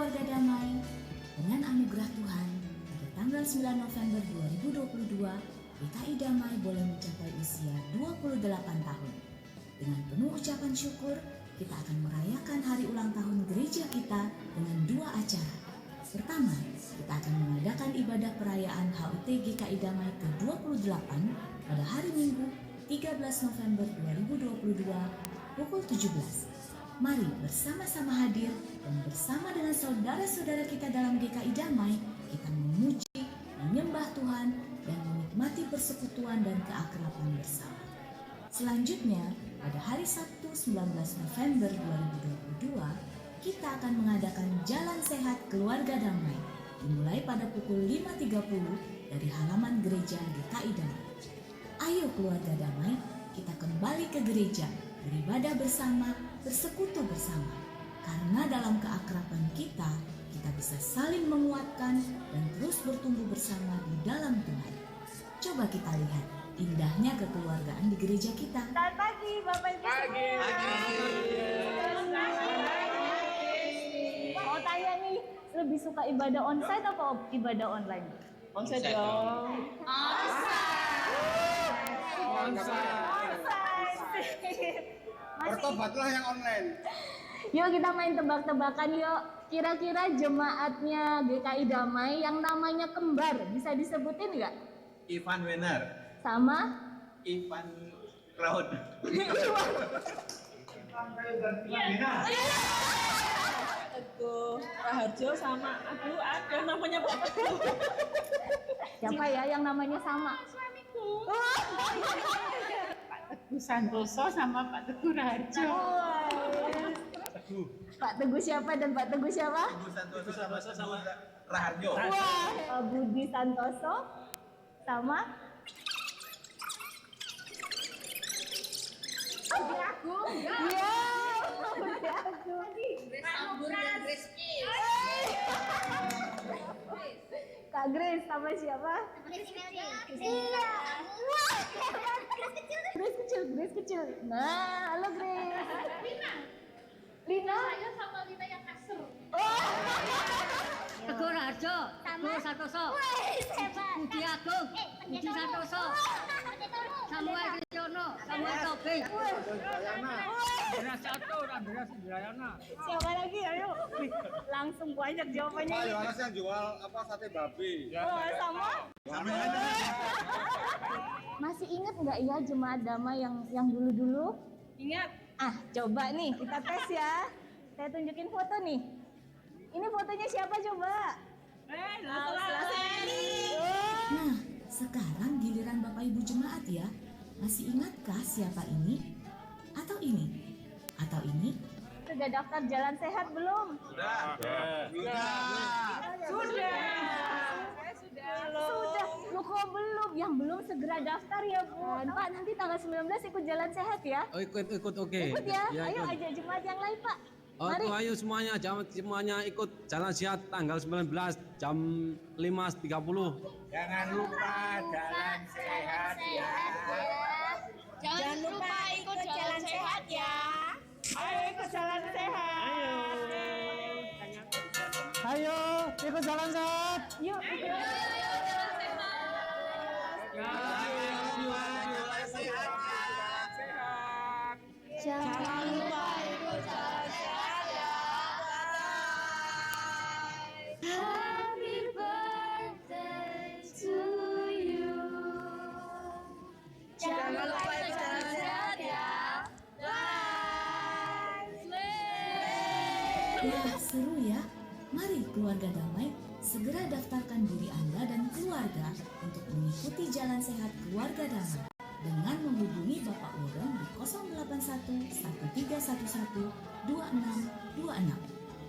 keluarga damai, dengan anugerah Tuhan, pada tanggal 9 November 2022, GKI Damai boleh mencapai usia 28 tahun. Dengan penuh ucapan syukur, kita akan merayakan hari ulang tahun gereja kita dengan 2 acara. Pertama, kita akan mengadakan ibadah perayaan HUT GKI Damai ke-28 pada hari Minggu 13 November 2022 pukul 17. Mari bersama-sama hadir dan bersama dengan saudara-saudara kita dalam GKI Damai, kita memuji, menyembah Tuhan, dan menikmati persekutuan dan keakraban bersama. Selanjutnya, pada hari Sabtu 19 November 2022, kita akan mengadakan Jalan Sehat Keluarga Damai, dimulai pada pukul 5.30 dari halaman gereja GKI Damai. Ayo keluarga damai, kita kembali ke gereja, beribadah bersama, bersekutu bersama. Karena dalam keakraban kita bisa saling menguatkan dan terus bertumbuh bersama di dalam Tuhan. Coba kita lihat indahnya kekeluargaan di gereja kita. Selamat pagi Bapak Ibu semua. Mau tanya nih, lebih suka ibadah onsite atau ibadah online? Onsite dong. Bertobatlah yang online. Yuk kita main tebak-tebakan yuk. Kira-kira jemaatnya GKI Damai yang namanya kembar bisa disebutin nggak? Ivan Wener. Sama? Ivan Cloud. Teguh Raharjo sama aku ada namanya Pak Teguh. Siapa ya yang namanya sama? Suamiku. Pak Teguh Santoso sama Pak Teguh Raharjo. Pak Teguh siapa dan Pak Teguh siapa? Teguh Santoso sama Raharjo. Wah, Budi Santoso sama Budi Agung. Iya, Budi Agung. Kak Grace sama siapa? Iya. Grace kecil. Nah, halo Grace. Lina. Saya sama Lina yang kasur. Teguh Raharjo, Teguh Santoso, Budi Agung, Budi Santoso, Samuel Kriyono, Samuel Tobing, Andreas Indrayana. Siapa lagi? Ayo. Langsung banyak jawabannya. Pak Yohanes yang jual sate babi. Oh, sama? Masih ingat nggak ya jemaat damai yang dulu-dulu? Ingat. Coba nih kita tes ya. Saya tunjukin foto nih. Ini fotonya siapa coba? Nah, sekarang giliran Bapak Ibu jemaat ya. Masih ingatkah siapa ini? Atau ini? Atau ini? Sudah daftar jalan sehat belum? Sudah. Sudah. Loh kok belum? Yang belum segera daftar ya Bu. Pak, nanti tanggal 19 ikut jalan sehat ya? Oh, ikut oke. Ikut ya? Ya, Ayo ikut. ajak jemaat yang lain Pak. Oh, Mari. tuh, ayo semuanya ikut jalan sehat tanggal 19 jam 5.30. Jangan lupa jalan sehat ya. Jangan lupa ikut jalan sehat ya. Ayo ikut jalan sehat. Ayo ikut jalan sehat. Yuk. Jangan lupa ikut jalan sehat ya. Happy birthday to you. Jangan lupa ikut jalan sehat ya. Bye. Wah, seru ya. Mari keluarga damai, segera daftarkan diri Anda dan keluarga untuk mengikuti jalan sehat keluarga damai dengan menghubungi Bapak Warren di 081 1311 2626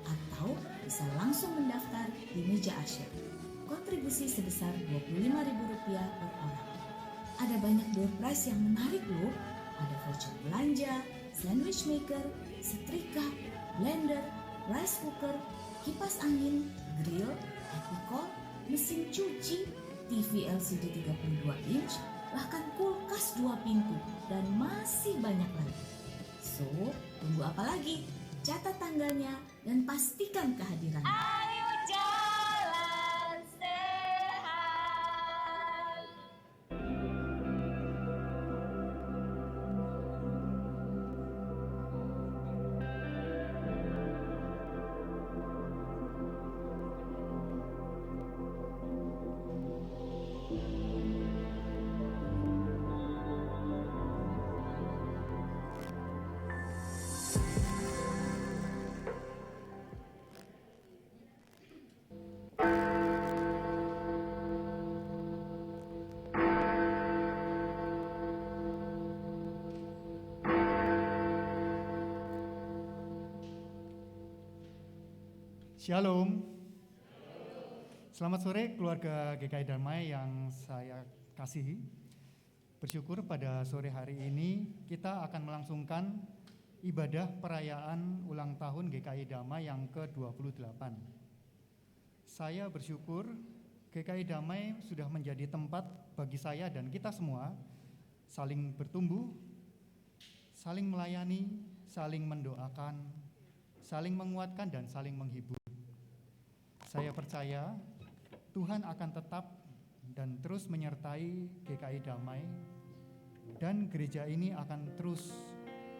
atau bisa langsung mendaftar di meja asyik. Kontribusi sebesar Rp25.000 per orang. Ada banyak door prize yang menarik loh. Ada voucher belanja, sandwich maker, setrika, blender, rice cooker, kipas angin, grill, epicol, mesin cuci, TV LCD 32 inch, bahkan kulkas 2 pintu, dan masih banyak lagi. So, tunggu apa lagi? catat tanggalnya, dan pastikan kehadiran. Ayo jalan sehat. Shalom. Selamat sore keluarga GKI Damai yang saya kasihi. Bersyukur pada sore hari ini kita akan melangsungkan ibadah perayaan ulang tahun GKI Damai yang ke-28. Saya bersyukur GKI Damai sudah menjadi tempat bagi saya dan kita semua saling bertumbuh, saling melayani, saling mendoakan, saling menguatkan dan saling menghibur. Saya percaya Tuhan akan tetap dan terus menyertai GKI Damai dan gereja ini akan terus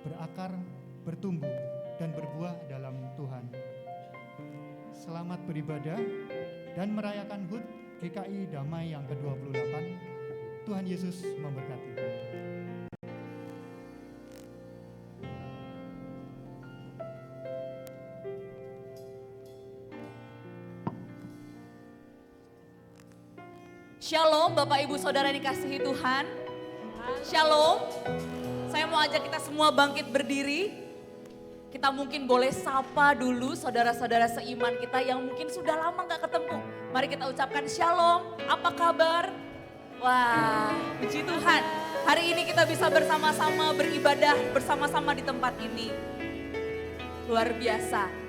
berakar, bertumbuh dan berbuah dalam Tuhan. Selamat beribadah dan merayakan HUT GKI Damai yang ke-28. Tuhan Yesus memberkati. Shalom Bapak Ibu Saudara yang dikasihi Tuhan. Shalom. Saya mau ajak kita semua bangkit berdiri. Kita mungkin boleh sapa dulu saudara-saudara seiman kita yang mungkin sudah lama gak ketemu. Mari kita ucapkan shalom, apa kabar? Wah, puji Tuhan. Hari ini kita bisa bersama-sama beribadah, bersama-sama di tempat ini. Luar biasa.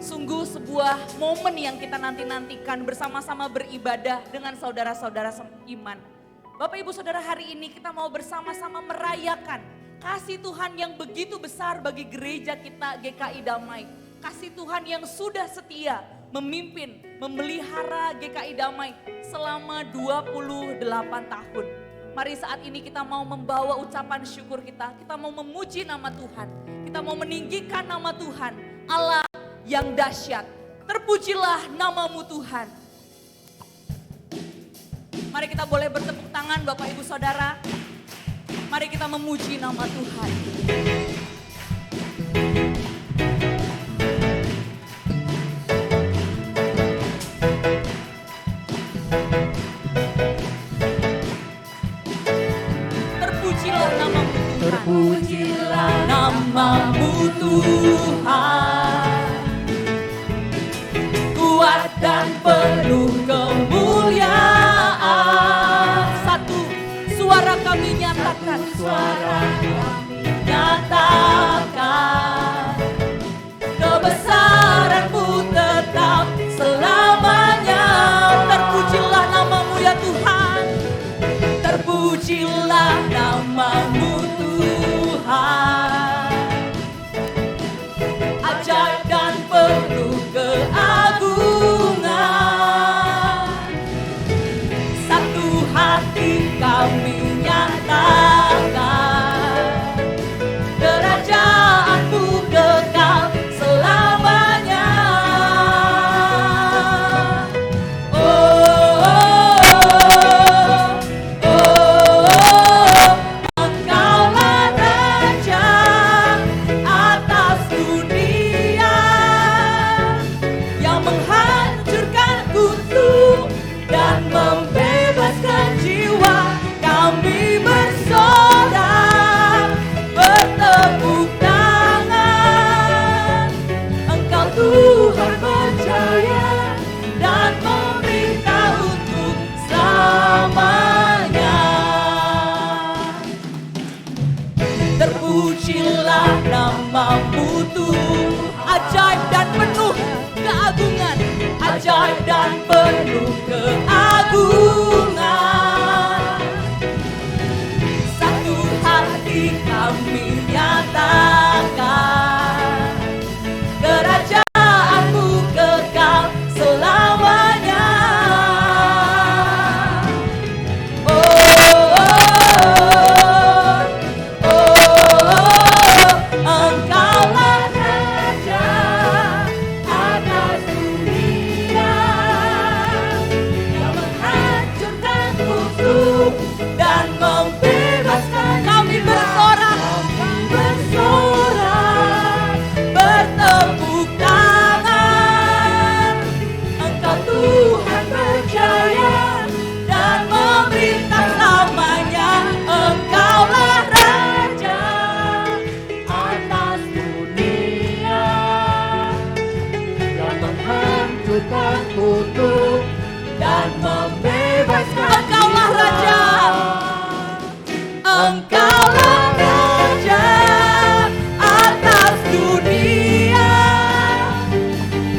Sungguh sebuah momen yang kita nanti-nantikan bersama-sama beribadah dengan saudara-saudara seiman. Bapak Ibu Saudara, hari ini kita mau bersama-sama merayakan kasih Tuhan yang begitu besar bagi gereja kita GKI Damai. Kasih Tuhan yang sudah setia memimpin, memelihara GKI Damai selama 28 tahun. Mari saat ini kita mau membawa ucapan syukur kita mau memuji nama Tuhan. Kita mau meninggikan nama Tuhan, Allah yang dahsyat. Terpujilah namamu Tuhan. Mari kita boleh bertepuk tangan Bapak Ibu Saudara. Mari kita memuji nama Tuhan. Terpujilah namamu Tuhan. Terpujilah namamu Tuhan. Kuat dan penuh kemuliaan. Satu, suara kami nyatakan. Suara kami nyatakan. Kebesaran-Mu tetap selamanya. Terpujilah namamu ya Tuhan. Terpujilah namamu Tuhan. Ajaib dan penuh keagungan. Satu hati kami nyatakan. Kerajaan-Mu kekal selamanya. Engkaulah Raja atas dunia yang menghancurkan kutuk dan membebaskan jiwa. Kami bersorak, bertepuk tangan. Engkau Tuhan berjaya dan memerintah untuk selamanya. Terpujilah namamu Tuhan. Ajaib dan penuh keagungan. Ajaib dan penuh keagungan. Satu hati kami nyatakan. Allah raja atas dunia,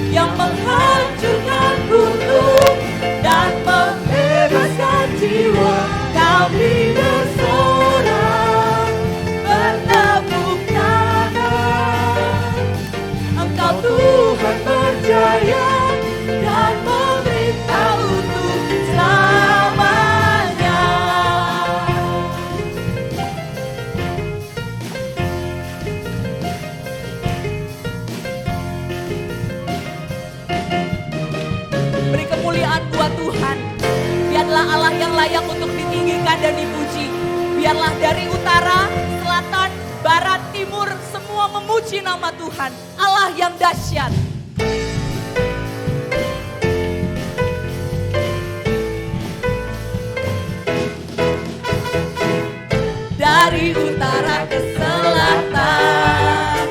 yang menghancurkan gunung dan membebaskan jiwa. Kami bersorak bertepuk tangan, Engkau Tuhan berjaya dan memerintah untuk selamanya. Beri kemuliaan buat Tuhan. Biarlah Allah yang layak untuk ditinggikan dan dipuji. Biarlah dari utara, selatan, barat, timur, semua memuji nama Tuhan. Allah yang dahsyat. Dari utara ke selatan,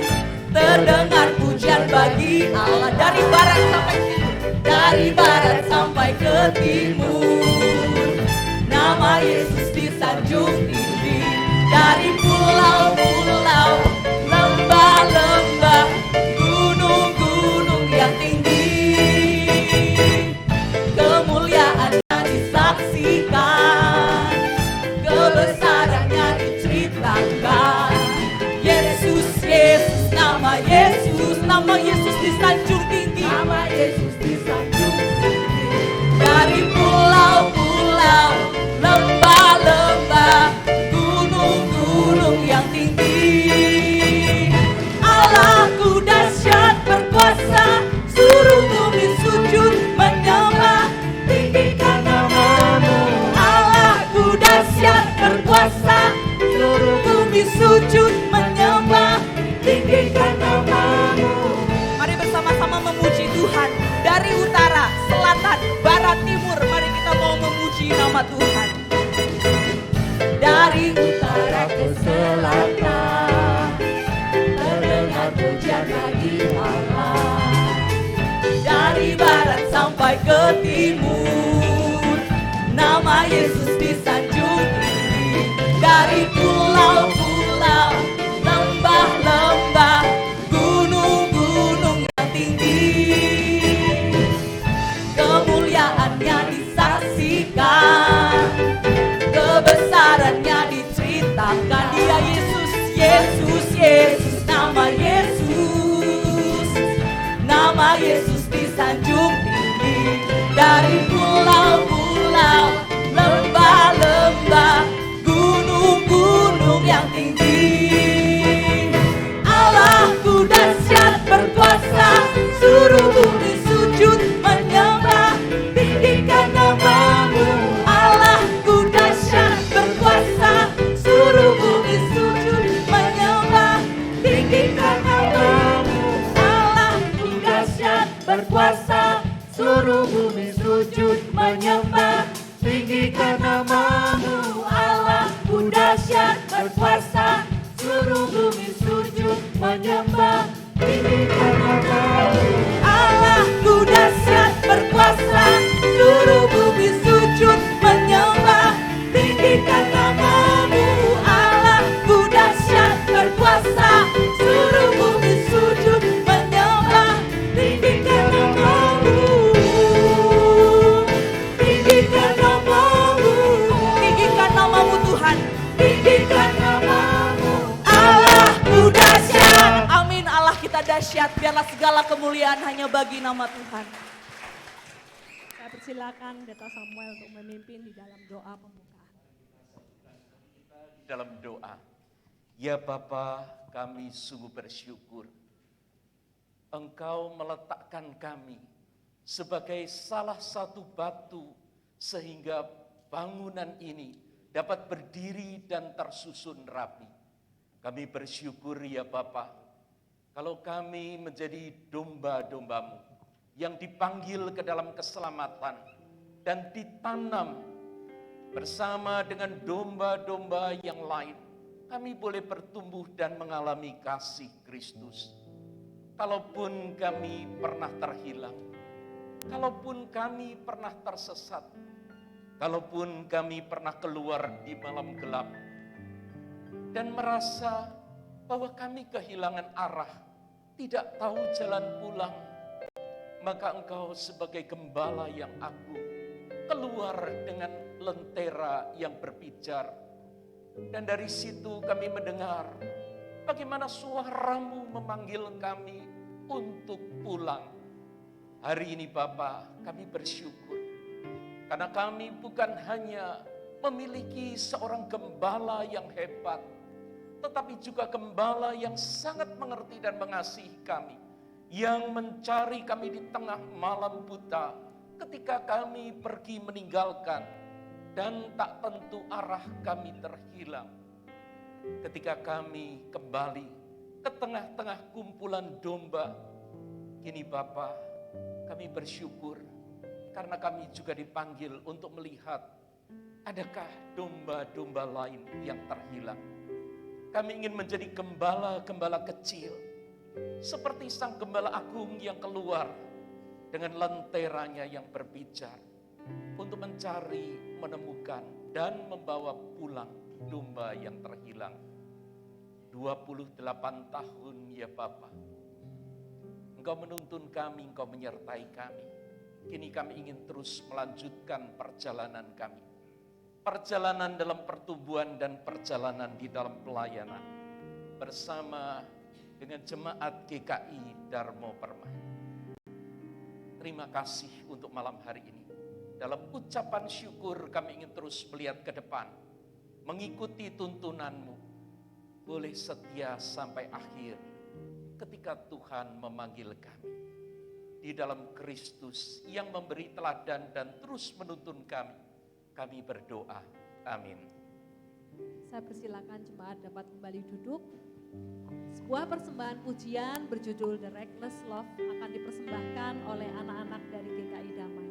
terdengar pujian bagi Allah. Dari barat sampai timur, dari barat sampai ke timur, nama Yesus disanjung tinggi. Dari pulau-pulau, lembah-lembah, gunung-gunung yang tinggi, kemuliaannya disaksikan, kebesarannya diceritakan. Yesus, Yesus, nama Yesus disanjung tinggi. Nama Yesus disanjung tinggi. Dari pulau-pulau, lembah-lembah, gunung-gunung yang tinggi. Allahku dahsyat berkuasa, suruh bumi sujud menyembah, tinggikan namamu. Allahku dahsyat berkuasa, suruh bumi sujud menyembah, tinggikan namamu. Mari bersama-sama memuji Tuhan. Dari utara, selatan, barat, timur, mari kita mau memuji nama Tuhan. Dari utara ke selatan, terdengar pujian bagi Allah. Dari barat sampai ke timur, nama Yesus disanjung tinggi. Dari pulau-pulau, lembah-lembah, gunung-gunung yang tinggi, kemuliaannya disaksikan, kebesarannya diceritakan. Dia Yesus, Yesus, Yesus, nama Yesus. Nama Yesus disanjung tinggi. Dari pulau-pulau, lembah-lembah, gunung-gunung yang tinggi. Allahku dahsyat berkuasa, suruh bumi sujud menyembah, tinggikan namamu. Allahku dahsyat berkuasa, suruh bumi sujud menyembah, tinggikan namamu. Allahku dahsyat berkuasa, suruh bumi sujud menyembah, tinggikan namamu. Allahku dahsyat berkuasa, suruh bumi sujud menyembah, tinggikan namamu. Allahku dahsyat berkuasa, suruh bumi sujud menyembah, tinggikan namamu. Allahku dahsyat berkuasa, suruh bumi sujud menyembah, tinggikan namamu. Tinggikan namamu, tinggikan namamu Tuhan, tinggikan namamu. Allahku dahsyat. Amin. Allah kita dahsyat. Biarlah segala kemuliaan hanya bagi nama Tuhan. Saya persilakan Pendeta Samuel untuk memimpin di dalam doa pembukaan. Dalam doa, ya Bapa, kami sungguh bersyukur Engkau meletakkan kami sebagai salah satu batu sehingga bangunan ini dapat berdiri dan tersusun rapi. Kami bersyukur ya Bapa, kalau kami menjadi domba-dombamu yang dipanggil ke dalam keselamatan dan ditanam bersama dengan domba-domba yang lain, kami boleh bertumbuh dan mengalami kasih Kristus. Kalaupun kami pernah terhilang, kalaupun kami pernah tersesat, kalaupun kami pernah keluar di malam gelap, dan merasa bahwa kami kehilangan arah, tidak tahu jalan pulang, maka Engkau sebagai gembala yang agung keluar dengan lentera yang berpijar. Dan dari situ kami mendengar bagaimana suara-Mu memanggil kami untuk pulang. Hari ini Bapa, kami bersyukur karena kami bukan hanya memiliki seorang gembala yang hebat, tetapi juga gembala yang sangat mengerti dan mengasihi kami, yang mencari kami di tengah malam buta ketika kami pergi meninggalkan dan tak tentu arah kami terhilang. Ketika kami kembali ke tengah-tengah kumpulan domba, kini Bapa, kami bersyukur karena kami juga dipanggil untuk melihat adakah domba-domba lain yang terhilang. Kami ingin menjadi gembala-gembala kecil, seperti sang gembala agung yang keluar dengan lenteranya yang berbicara untuk mencari, menemukan, dan membawa pulang domba yang terhilang. 28 tahun ya Bapa, Engkau menuntun kami, Engkau menyertai kami. Kini kami ingin terus melanjutkan perjalanan kami. Perjalanan dalam pertumbuhan dan perjalanan di dalam pelayanan bersama dengan jemaat GKI Darmo Permai. Terima kasih untuk malam hari ini. Dalam ucapan syukur kami ingin terus melihat ke depan, mengikuti tuntunan-Mu. Boleh setia sampai akhir ketika Tuhan memanggil kami. Di dalam Kristus yang memberi teladan dan terus menuntun kami, kami berdoa. Amin. Saya persilakan jemaat dapat kembali duduk. Sebuah persembahan pujian berjudul The Reckless Love akan dipersembahkan oleh anak-anak dari GKI Damai.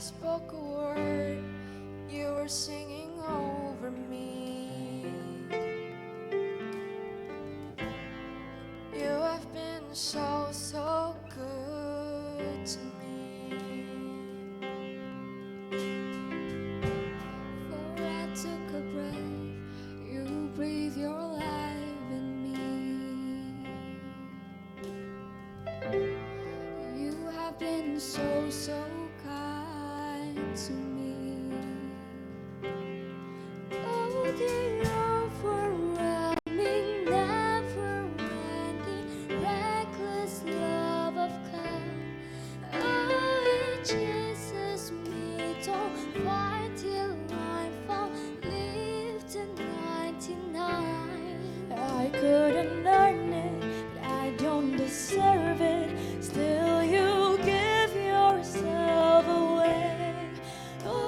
Spoke a word, you were singing over me. You have been so, so good to me. For I took a breath, you breathe your life in me. You have been so, so to me. Oh, the overwhelming, never-ending, reckless love of God. Oh, it chases me, don't fight till I fall, live to 99. I couldn't earn it, I don't deserve it, still you give yourself away. Oh,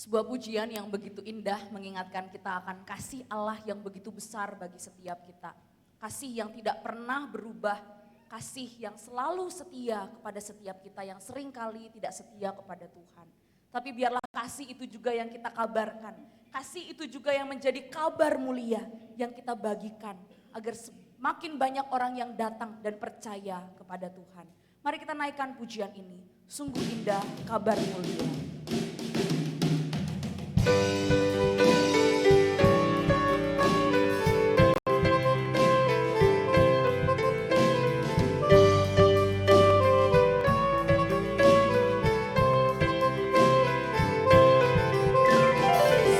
Sebuah pujian yang begitu indah mengingatkan kita akan kasih Allah yang begitu besar bagi setiap kita. Kasih yang tidak pernah berubah, kasih yang selalu setia kepada setiap kita yang seringkali tidak setia kepada Tuhan. Tapi biarlah kasih itu juga yang kita kabarkan, kasih itu juga yang menjadi kabar mulia yang kita bagikan agar semakin banyak orang yang datang dan percaya kepada Tuhan. Mari kita naikkan pujian ini, sungguh indah kabar mulia.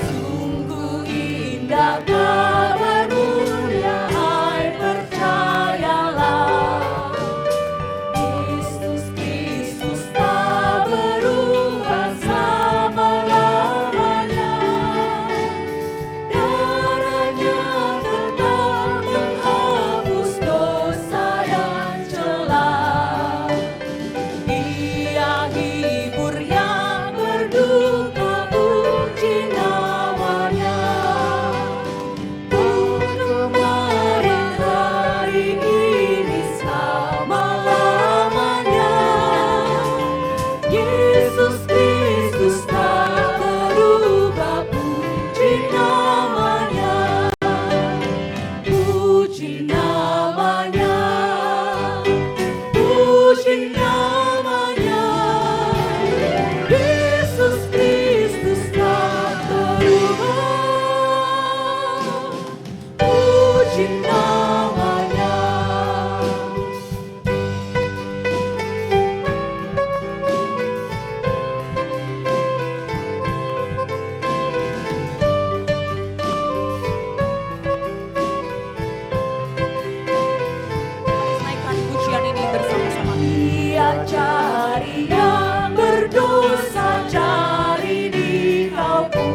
Sungguh indah kabar mulia, hai percayalah. Kristus, Kristus tak berubah selama-lamanya. Darahnya tetap menghapus dosa dan celah. Dia hibur yang berduka, puji namanya. Untuk kemarin, hari ini, selama-lamanya. Yesus Kristus tak berubah, puji namanya. Puji namanya. Puji namanya. Yesus Kristus tak berubah. Puji namanya. Naikkan pujian ini bersama-sama. Dia cari yang berdosa, cari di kauku.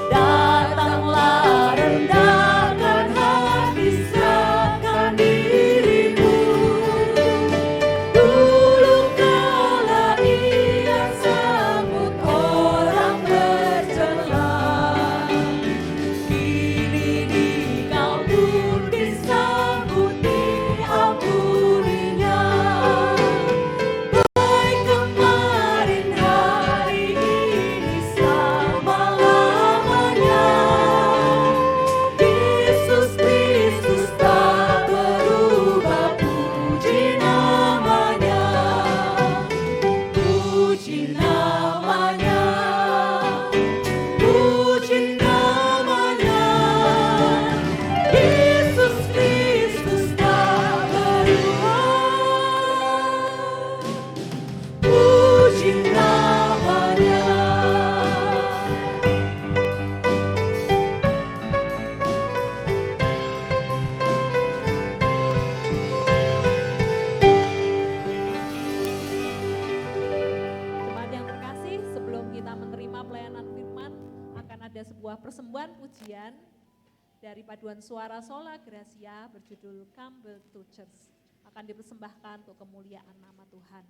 Datanglah, rendahkan hati, serahkan dirimu. Dulu kala ia sambut orang bercela, kini dikau pun disambut, diampuninya. Baik kemarin, hari ini, selama-lamanya. Yesus Kristus tak berubah, puji namanya. Puji namanya. Puji namanya. Yesus Kristus tak berubah, puji namanya. Jemaat yang terkasih, sebelum kita menerima pelayanan firman, akan ada sebuah persembahan pujian dari paduan suara Sola Gracia berjudul Come to Church. Akan dipersembahkan untuk kemuliaan nama Tuhan.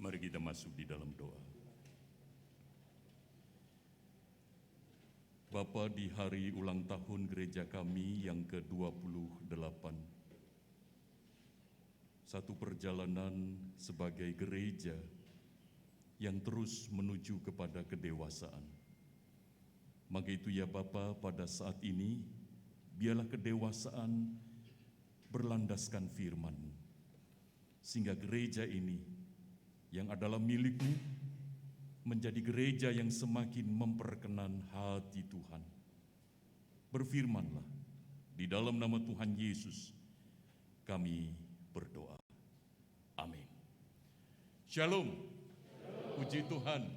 Mari kita masuk di dalam doa. Bapa, di hari ulang tahun gereja kami yang ke-28, satu perjalanan sebagai gereja yang terus menuju kepada kedewasaan. Maka itu ya Bapa, pada saat ini, biarlah kedewasaan berlandaskan firman-Mu, sehingga gereja ini yang adalah milik-Mu menjadi gereja yang semakin memperkenan hati Tuhan. Berfirmanlah, di dalam nama Tuhan Yesus kami berdoa. Amin. Shalom. Puji Tuhan.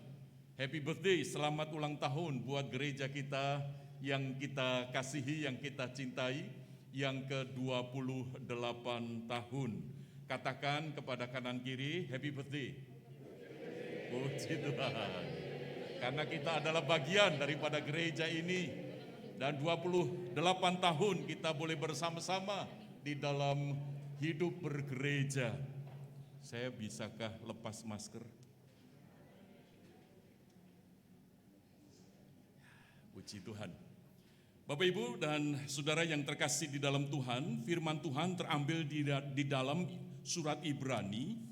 Happy birthday, selamat ulang tahun buat gereja kita yang kita kasihi, yang kita cintai, yang ke-28 tahun. Katakan kepada kanan kiri, happy birthday. Puji Tuhan. Karena kita adalah bagian daripada gereja ini, dan 28 tahun kita boleh bersama-sama di dalam hidup bergereja. Saya bisakah lepas masker? Puji Tuhan. Bapak, Ibu, dan Saudara yang terkasih di dalam Tuhan, firman Tuhan terambil di dalam surat Ibrani.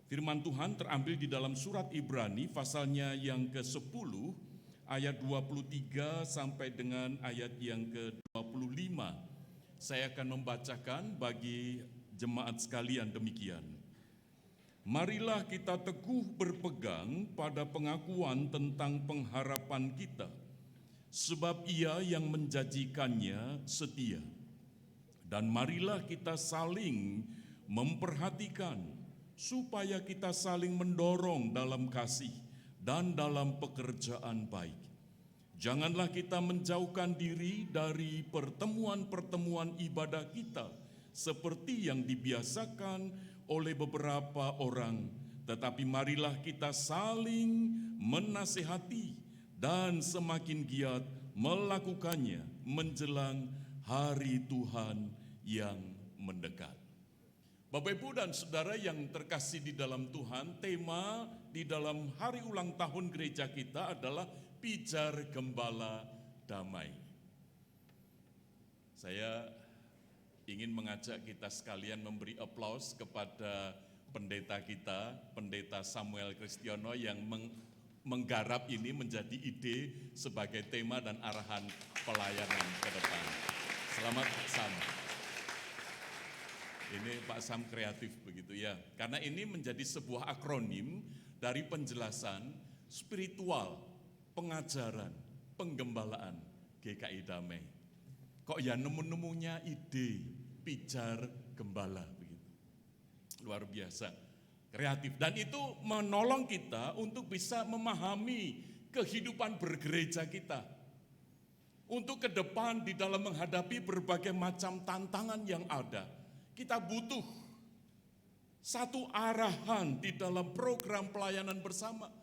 Firman Tuhan terambil di dalam surat Ibrani, pasalnya yang ke-10, ayat 23 sampai dengan ayat yang ke-25. Saya akan membacakan bagi jemaat sekalian demikian. Marilah kita teguh berpegang pada pengakuan tentang pengharapan kita, sebab Ia yang menjanjikannya setia. Dan marilah kita saling memperhatikan, supaya kita saling mendorong dalam kasih dan dalam pekerjaan baik. Janganlah kita menjauhkan diri dari pertemuan-pertemuan ibadah kita, seperti yang dibiasakan oleh beberapa orang, tetapi marilah kita saling menasihati dan semakin giat melakukannya menjelang hari Tuhan yang mendekat. Bapak, Ibu, dan Saudara yang terkasih di dalam Tuhan, tema di dalam hari ulang tahun gereja kita adalah Pijar Gembala Damai. Saya ingin mengajak kita sekalian memberi aplaus kepada pendeta kita, Pendeta Samuel Kristiono, yang menggarap ini menjadi ide sebagai tema dan arahan pelayanan ke depan. Selamat, Sam. Ini Pak Sam kreatif begitu ya, karena ini menjadi sebuah akronim dari penjelasan spiritual, pengajaran, penggembalaan GKI Damai. Kok ya nemu-nemunya ide pijar gembala begitu. Luar biasa. kreatif. Dan itu menolong kita untuk bisa memahami kehidupan bergereja kita. Untuk ke depan di dalam menghadapi berbagai macam tantangan yang ada, kita butuh satu arahan di dalam program pelayanan bersama,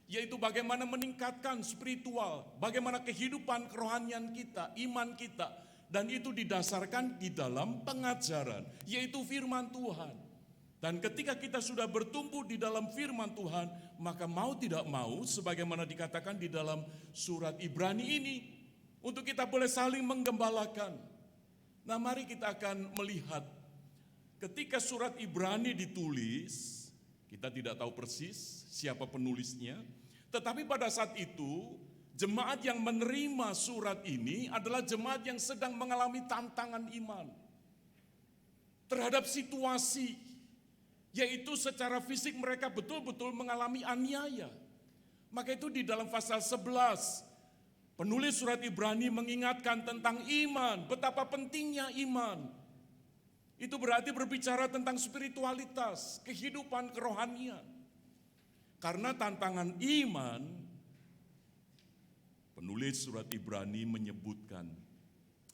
yaitu bagaimana meningkatkan spiritual, bagaimana kehidupan kerohanian kita, iman kita, dan itu didasarkan di dalam pengajaran, yaitu firman Tuhan. Dan ketika kita sudah bertumbuh di dalam firman Tuhan, maka mau tidak mau, sebagaimana dikatakan di dalam surat Ibrani ini, untuk kita boleh saling menggembalakan. Nah, mari kita akan melihat ketika surat Ibrani ditulis, kita tidak tahu persis siapa penulisnya, tetapi pada saat itu jemaat yang menerima surat ini adalah jemaat yang sedang mengalami tantangan iman terhadap situasi, yaitu secara fisik mereka betul-betul mengalami aniaya. Maka itu di dalam pasal 11, penulis surat Ibrani mengingatkan tentang iman, betapa pentingnya iman. Itu berarti berbicara tentang spiritualitas, kehidupan kerohanian. Karena tantangan iman, penulis surat Ibrani menyebutkan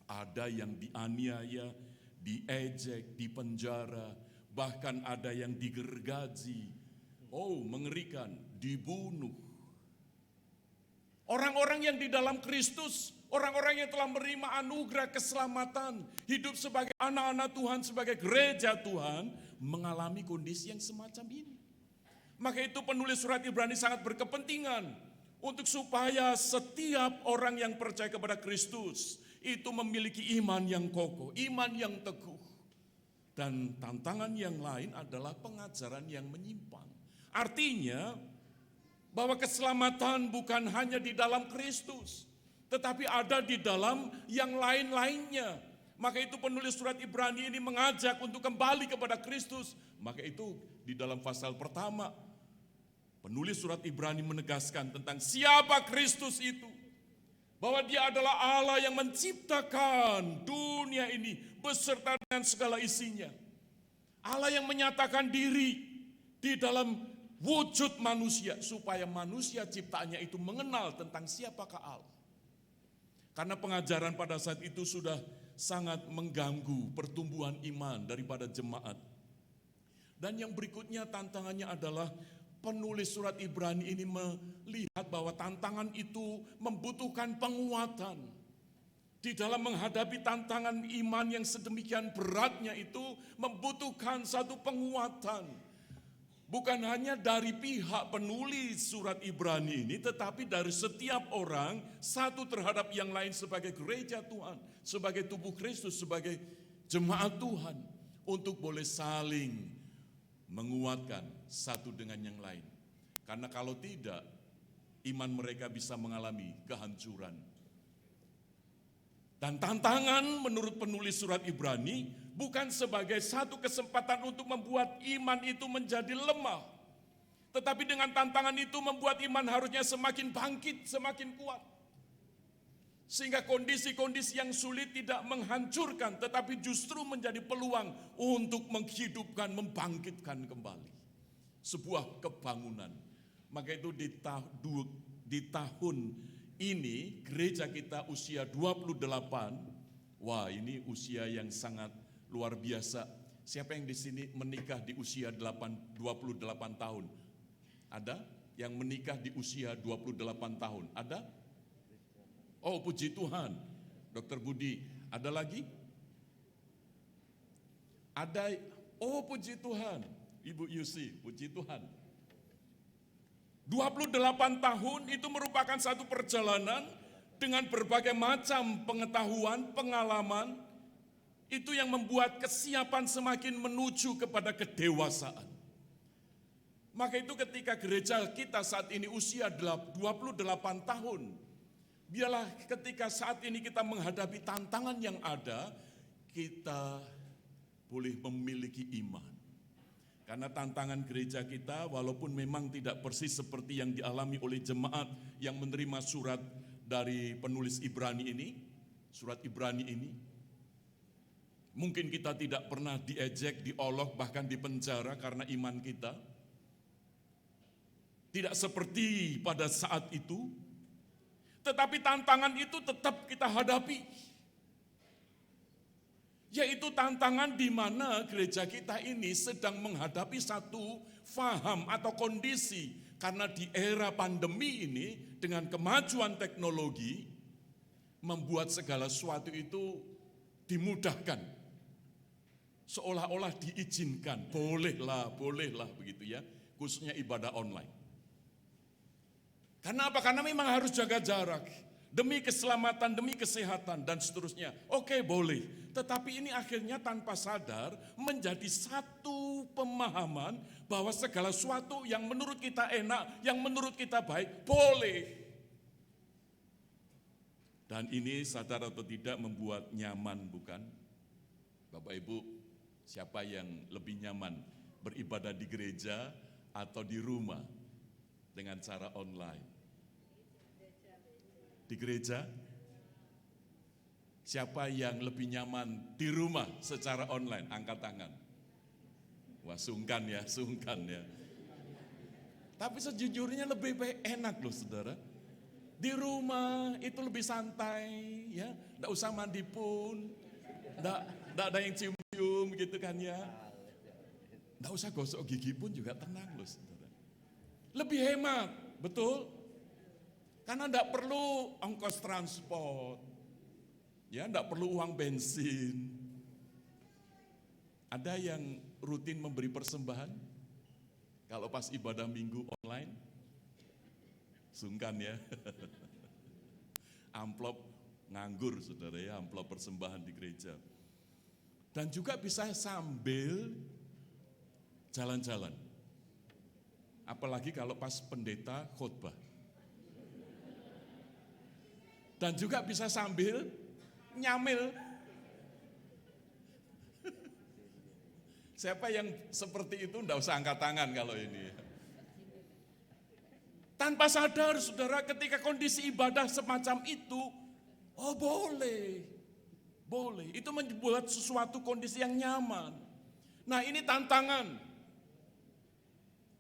ada yang dianiaya, diejek, dipenjara, bahkan ada yang digergaji. Oh, mengerikan, dibunuh. Orang-orang yang di dalam Kristus, orang-orang yang telah menerima anugerah keselamatan, hidup sebagai anak-anak Tuhan, sebagai gereja Tuhan, mengalami kondisi yang semacam ini. Maka itu penulis surat Ibrani sangat berkepentingan untuk supaya setiap orang yang percaya kepada Kristus itu memiliki iman yang kokoh, iman yang teguh. Dan tantangan yang lain adalah pengajaran yang menyimpang. Artinya, bahwa keselamatan bukan hanya di dalam Kristus, tetapi ada di dalam yang lain-lainnya. Maka itu penulis surat Ibrani ini mengajak untuk kembali kepada Kristus. Maka itu di dalam pasal pertama, penulis surat Ibrani menegaskan tentang siapa Kristus itu. Bahwa dia adalah Allah yang menciptakan dunia ini beserta dengan segala isinya. Allah yang menyatakan diri di dalam wujud manusia, supaya manusia ciptaannya itu mengenal tentang siapakah Allah. Karena pengajaran pada saat itu sudah sangat mengganggu pertumbuhan iman daripada jemaat. Dan yang berikutnya tantangannya adalah penulis surat Ibrani ini melihat bahwa tantangan itu membutuhkan penguatan. Di dalam menghadapi tantangan iman yang sedemikian beratnya itu membutuhkan satu penguatan. Bukan hanya dari pihak penulis surat Ibrani ini, tetapi dari setiap orang, satu terhadap yang lain sebagai gereja Tuhan, sebagai tubuh Kristus, sebagai jemaat Tuhan, untuk boleh saling menguatkan satu dengan yang lain. Karena kalau tidak, iman mereka bisa mengalami kehancuran. Dan tantangan menurut penulis surat Ibrani bukan sebagai satu kesempatan untuk membuat iman itu menjadi lemah. Tetapi dengan tantangan itu membuat iman harusnya semakin bangkit, semakin kuat. Sehingga kondisi-kondisi yang sulit tidak menghancurkan, tetapi justru menjadi peluang untuk menghidupkan, membangkitkan kembali sebuah kebangunan. Maka itu di tahun ini gereja kita usia 28. Wah, ini usia yang sangat luar biasa. Siapa yang di sini menikah di usia 28 tahun? Ada yang menikah di usia 28 tahun? Ada? Oh, puji Tuhan. Dr. Budi, ada lagi? Ada. Oh, puji Tuhan. Ibu Yusi, puji Tuhan. 28 tahun itu merupakan satu perjalanan dengan berbagai macam pengetahuan, pengalaman, itu yang membuat kesiapan semakin menuju kepada kedewasaan. Maka itu ketika gereja kita saat ini usia 28 tahun, biarlah ketika saat ini kita menghadapi tantangan yang ada, kita boleh memiliki iman. Karena tantangan gereja kita walaupun memang tidak persis seperti yang dialami oleh jemaat yang menerima surat dari penulis Ibrani ini, surat Ibrani ini. Mungkin kita tidak pernah diejek, diolok, bahkan dipenjara karena iman kita. Tidak seperti pada saat itu, tetapi tantangan itu tetap kita hadapi. Yaitu tantangan di mana gereja kita ini sedang menghadapi satu faham atau kondisi. Karena di era pandemi ini dengan kemajuan teknologi membuat segala sesuatu itu dimudahkan. Seolah-olah diizinkan, bolehlah begitu ya, khususnya ibadah online. Karena apa? Karena memang harus jaga jarak, demi keselamatan, demi kesehatan, dan seterusnya. Oke, boleh. Tetapi ini akhirnya tanpa sadar menjadi satu pemahaman bahwa segala sesuatu yang menurut kita enak, yang menurut kita baik, boleh. Dan ini sadar atau tidak membuat nyaman, bukan? Bapak Ibu, siapa yang lebih nyaman beribadah di gereja atau di rumah dengan cara online? Di gereja? Siapa yang lebih nyaman di rumah secara online? Angkat tangan. Wah, sungkan ya. Tapi sejujurnya lebih enak loh saudara. Di rumah itu lebih santai ya. Nggak usah mandi pun. Nggak ada yang cium-cium gitu kan ya. Nggak usah gosok gigi pun juga tenang loh saudara. Lebih hemat, betul? Karena enggak perlu ongkos transport, ya enggak perlu uang bensin. Ada yang rutin memberi persembahan? Kalau pas ibadah minggu online? Sungkan ya. Amplop nganggur saudara ya, amplop persembahan di gereja. Dan juga bisa sambil jalan-jalan. Apalagi kalau pas pendeta khotbah. Dan juga bisa sambil nyamil. Siapa yang seperti itu enggak usah angkat tangan kalau ini. Tanpa sadar saudara ketika kondisi ibadah semacam itu, oh boleh. Itu membuat sesuatu kondisi yang nyaman. Nah ini tantangan.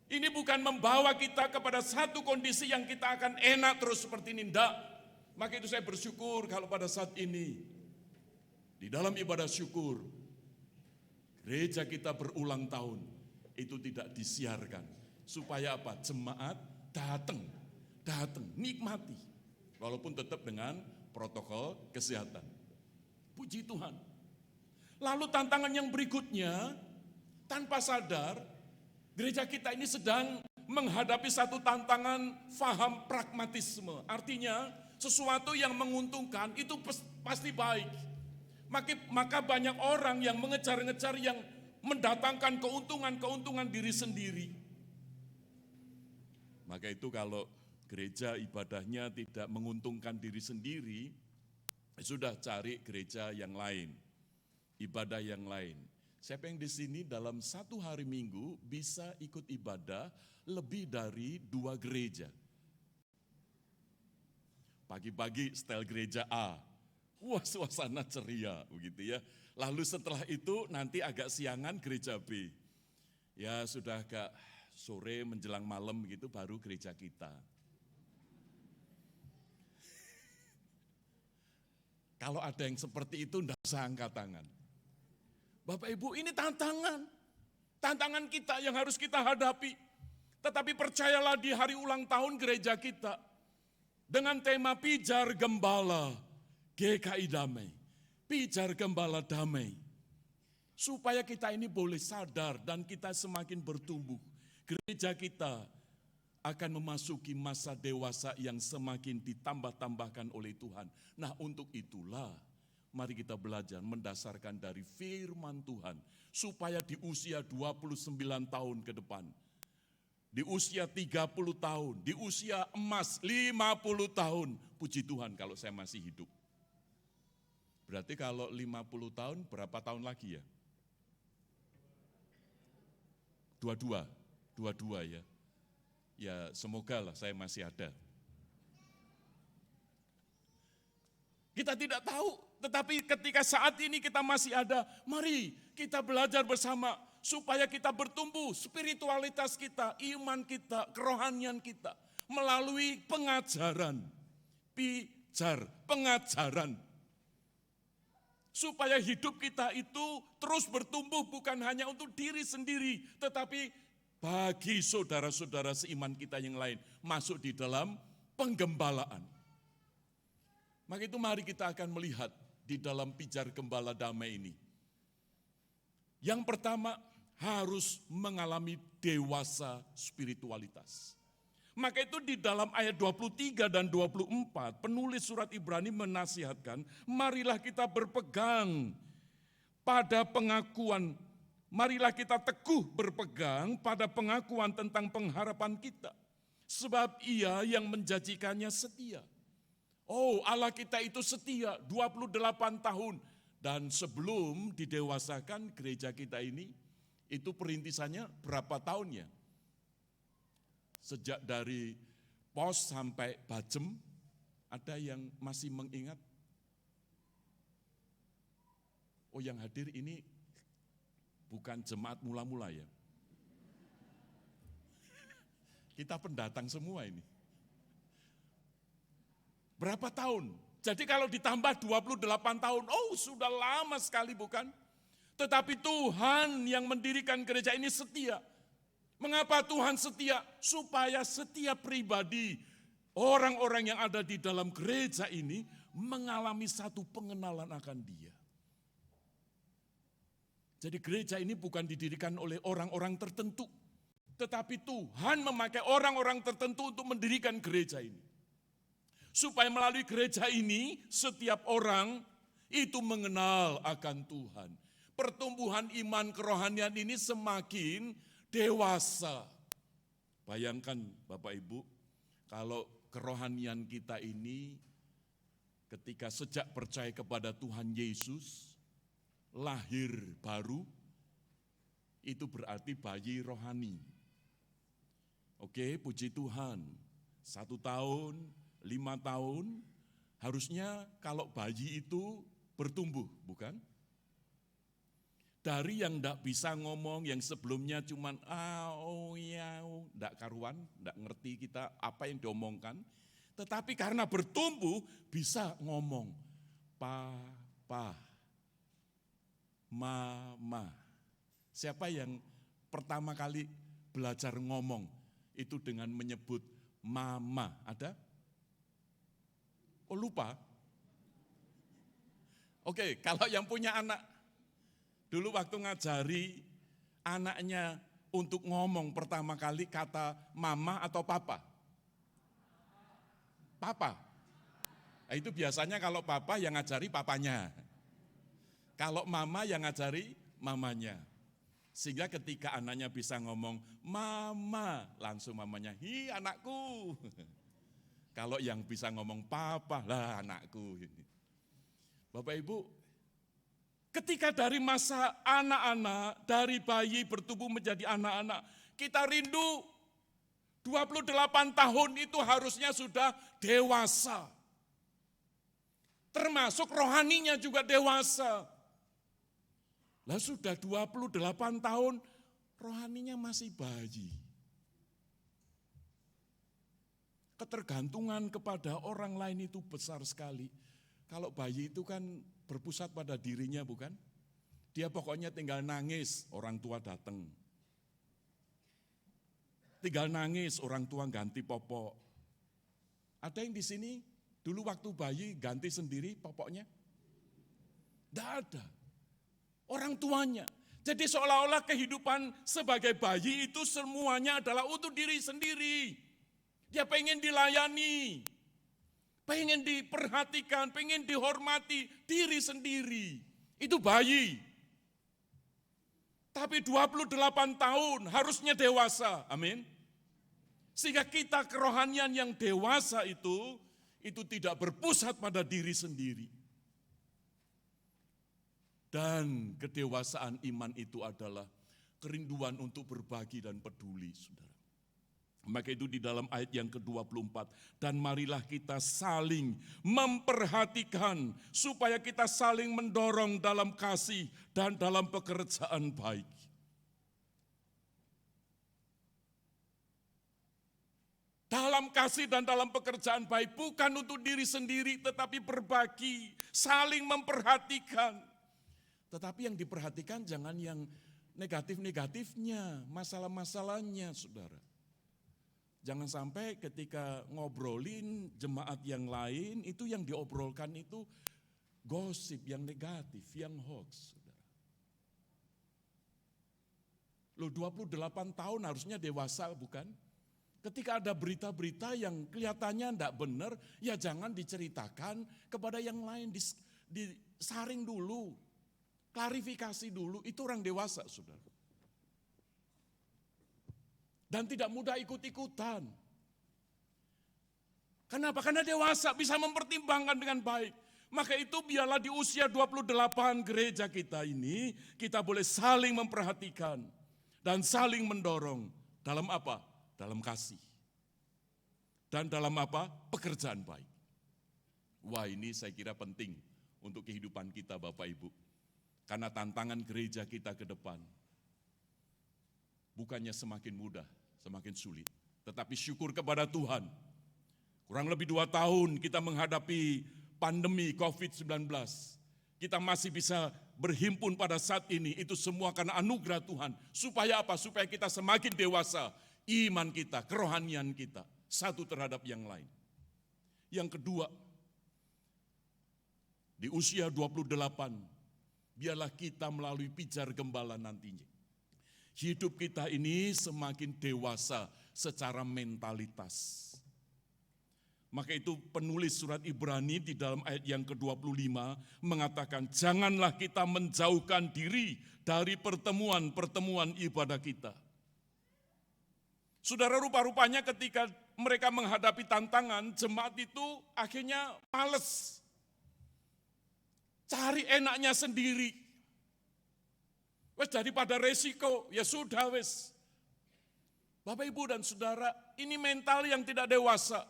Ini bukan membawa kita kepada satu kondisi yang kita akan enak terus seperti ini, enggak. Maka itu saya bersyukur kalau pada saat ini, di dalam ibadah syukur, gereja kita berulang tahun, itu tidak disiarkan. Supaya apa? Jemaat datang, nikmati. Walaupun tetap dengan protokol kesehatan. Puji Tuhan. Lalu tantangan yang berikutnya, tanpa sadar, gereja kita ini sedang menghadapi satu tantangan faham pragmatisme. Artinya, sesuatu yang menguntungkan itu pasti baik. Maka banyak orang yang mengejar-ngejar yang mendatangkan keuntungan diri sendiri. Maka itu kalau gereja ibadahnya tidak menguntungkan diri sendiri, sudah cari gereja yang lain, ibadah yang lain. Siapa yang di sini dalam satu hari minggu bisa ikut ibadah lebih dari 2 gereja? Pagi-pagi style gereja A, wah suasana ceria begitu ya. Lalu setelah itu nanti agak siangan gereja B. Ya sudah agak sore menjelang malam begitu baru gereja kita. Kalau ada yang seperti itu enggak usah angkat tangan. Bapak Ibu ini tantangan kita yang harus kita hadapi. Tetapi percayalah di hari ulang tahun gereja kita, dengan tema Pijar Gembala GKI Damai, Pijar Gembala Damai. Supaya kita ini boleh sadar dan kita semakin bertumbuh. Gereja kita akan memasuki masa dewasa yang semakin ditambah-tambahkan oleh Tuhan. Nah untuk itulah mari kita belajar mendasarkan dari firman Tuhan. Supaya di usia 29 tahun ke depan, di usia 30 tahun, di usia emas 50 tahun, puji Tuhan kalau saya masih hidup. Berarti kalau 50 tahun berapa tahun lagi ya? 22 ya. Ya semoga lah saya masih ada. Kita tidak tahu, tetapi ketika saat ini kita masih ada, mari kita belajar bersama supaya kita bertumbuh, spiritualitas kita, iman kita, kerohanian kita, melalui pengajaran, pengajaran. Supaya hidup kita itu terus bertumbuh bukan hanya untuk diri sendiri, tetapi bagi saudara-saudara seiman kita yang lain, masuk di dalam penggembalaan. Maka itu mari kita akan melihat di dalam pijar gembala damai ini. Yang pertama, harus mengalami dewasa spiritualitas. Maka itu di dalam ayat 23 dan 24, penulis surat Ibrani menasihatkan, marilah kita berpegang pada pengakuan, marilah kita teguh berpegang pada pengakuan tentang pengharapan kita. Sebab Ia yang menjanjikannya setia. Oh, Allah kita itu setia 28 tahun. Dan sebelum didewasakan gereja kita ini, itu perintisannya berapa tahunnya? Sejak dari pos sampai Bajem, ada yang masih mengingat? Oh, yang hadir ini bukan jemaat mula-mula ya. Kita pendatang semua ini. Berapa tahun? Jadi kalau ditambah 28 tahun, oh sudah lama sekali bukan? Tetapi Tuhan yang mendirikan gereja ini setia. Mengapa Tuhan setia? Supaya setiap pribadi, orang-orang yang ada di dalam gereja ini mengalami satu pengenalan akan Dia. Jadi gereja ini bukan didirikan oleh orang-orang tertentu, tetapi Tuhan memakai orang-orang tertentu untuk mendirikan gereja ini. Supaya melalui gereja ini setiap orang itu mengenal akan Tuhan. Pertumbuhan iman kerohanian ini semakin dewasa. Bayangkan Bapak Ibu, kalau kerohanian kita ini ketika sejak percaya kepada Tuhan Yesus, lahir baru, itu berarti bayi rohani. Oke, puji Tuhan, 1 tahun, 5 tahun, harusnya kalau bayi itu bertumbuh, bukan? Dari yang tidak bisa ngomong, yang sebelumnya cuman tidak karuan, tidak ngerti kita apa yang diomongkan. Tetapi karena bertumbuh, bisa ngomong, papa, mama. Siapa yang pertama kali belajar ngomong, itu dengan menyebut mama, ada? Oh lupa? Oke, kalau yang punya anak, dulu waktu ngajari anaknya untuk ngomong pertama kali kata mama atau papa? Papa. Nah, itu biasanya kalau papa yang ngajari papanya. Kalau mama yang ngajari mamanya. Sehingga ketika anaknya bisa ngomong mama, langsung mamanya, hi anakku. Kalau yang bisa ngomong papa, lah anakku. Bapak Ibu, ketika dari masa anak-anak, dari bayi bertumbuh menjadi anak-anak, kita rindu 28 tahun itu harusnya sudah dewasa. Termasuk rohaninya juga dewasa. Lah sudah 28 tahun, rohaninya masih bayi. Ketergantungan kepada orang lain itu besar sekali. Kalau bayi itu kan berpusat pada dirinya bukan? Dia pokoknya tinggal nangis, orang tua datang. Tinggal nangis, orang tua ganti popok. Ada yang di sini dulu waktu bayi ganti sendiri popoknya? Tidak ada. Orang tuanya. Jadi seolah-olah kehidupan sebagai bayi itu semuanya adalah untuk diri sendiri. Dia pengen dilayani, pengen diperhatikan, pengen dihormati diri sendiri. Itu bayi. Tapi 28 tahun harusnya dewasa, amin. Sehingga kita kerohanian yang dewasa itu tidak berpusat pada diri sendiri. Dan kedewasaan iman itu adalah kerinduan untuk berbagi dan peduli, saudara. Maka itu di dalam ayat yang ke-24, dan marilah kita saling memperhatikan supaya kita saling mendorong dalam kasih dan dalam pekerjaan baik. dalam kasih dan dalam pekerjaan baik, bukan untuk diri sendiri tetapi berbagi, saling memperhatikan. Tetapi yang diperhatikan jangan yang negatif-negatifnya, masalah-masalahnya, saudara. Jangan sampai ketika ngobrolin jemaat yang lain, itu yang diobrolkan itu gosip yang negatif, yang hoax. Saudara. Loh 28 tahun harusnya dewasa bukan? Ketika ada berita-berita yang kelihatannya tidak benar, ya jangan diceritakan kepada yang lain, disaring dulu, klarifikasi dulu, itu orang dewasa, saudara. Dan tidak mudah ikut-ikutan. Kenapa? Karena dewasa bisa mempertimbangkan dengan baik. Maka itu biarlah di usia 28 gereja kita ini, kita boleh saling memperhatikan dan saling mendorong. Dalam apa? Dalam kasih. Dan dalam apa? Pekerjaan baik. Wah, ini saya kira penting untuk kehidupan kita Bapak Ibu. Karena tantangan gereja kita ke depan bukannya semakin mudah, semakin sulit. Tetapi syukur kepada Tuhan. Kurang lebih 2 tahun kita menghadapi pandemi COVID-19. Kita masih bisa berhimpun pada saat ini. Itu semua karena anugerah Tuhan. Supaya apa? Supaya kita semakin dewasa. Iman kita, kerohanian kita, satu terhadap yang lain. Yang kedua, di usia 28, biarlah kita melalui pijar gembala nantinya. Hidup kita ini semakin dewasa secara mentalitas. Maka itu penulis surat Ibrani di dalam ayat yang ke-25 mengatakan, janganlah kita menjauhkan diri dari pertemuan-pertemuan ibadah kita. Saudara, rupa-rupanya ketika mereka menghadapi tantangan, jemaat itu akhirnya males. Cari enaknya sendiri. Wes daripada resiko, ya sudah wes. Bapak Ibu dan Saudara, ini mental yang tidak dewasa.